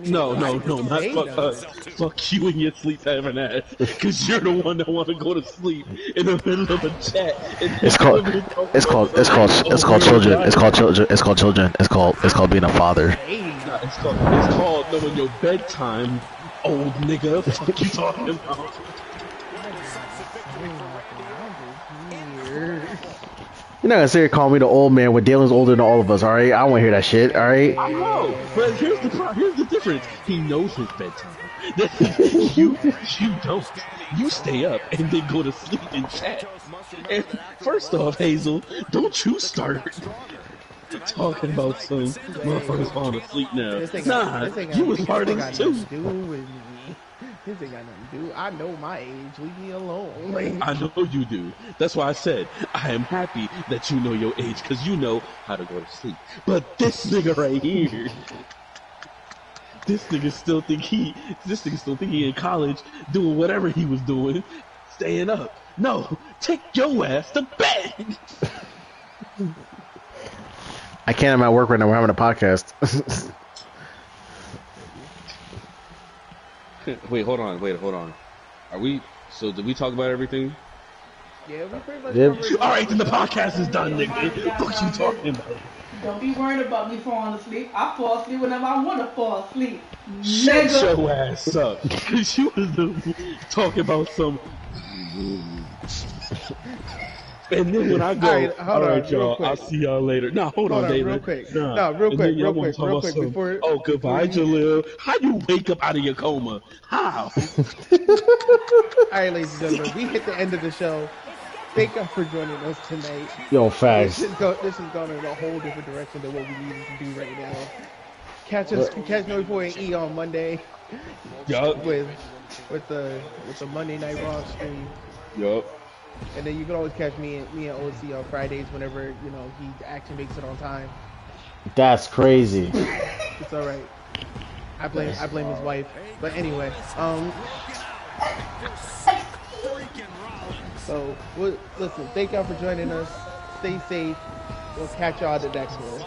No, not fuck us. Fuck you and your sleep having ass. Cause you're the one that want to go to sleep in the middle of a chat. It's called children. It's called being a father. Nah, it's called knowing your bedtime, old nigga. Fuck you talking about? You're not gonna sit here calling me the old man when Dalen's older than all of us, alright? I don't wanna hear that shit, alright? I know, but here's the difference. He knows his bedtime. you don't. You stay up and then go to sleep and chat. And first off, Hazel, don't you start talking about some motherfuckers falling asleep now. Nah, you was part of this too. This ain't got nothing to do. I know my age. Leave me alone. Like, I know you do. That's why I said I am happy that you know your age, because you know how to go to sleep. But this nigga right here, this nigga still think he in college doing whatever he was doing, staying up. No, take your ass to bed. I can't. I'm at work right now. We're having a podcast. Wait, hold on. Are we? So did we talk about everything? yeah, we pretty much Yep. covered. All right, then the podcast is done, nigga. What you talking about? Don't be worried about me falling asleep. I fall asleep whenever I want to fall asleep. Shut Nigga. your ass up, cause you was talking about some. And then when I go, all right, y'all, I'll see y'all later. Nah, hold on, David. Real quick. Nah. No, real And quick, then y'all real wanna quick, talk real about quick. some, Before, oh, goodbye, Jalil. How you wake up out of your coma? How? all right, ladies and gentlemen, we hit the end of the show. Thank you for joining us tonight. Yo, facts. This is going in a whole different direction than what we needed to do right now. Catch me boy and E on Monday Yup. with the Monday Night Raw stream. Yup. And then you can always catch me and OC on Fridays whenever he actually makes it on time. That's crazy. It's all right. I blame his wife. But anyway, so listen. Thank y'all for joining us. Stay safe. We'll catch y'all at the next one.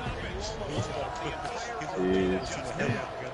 Yeah.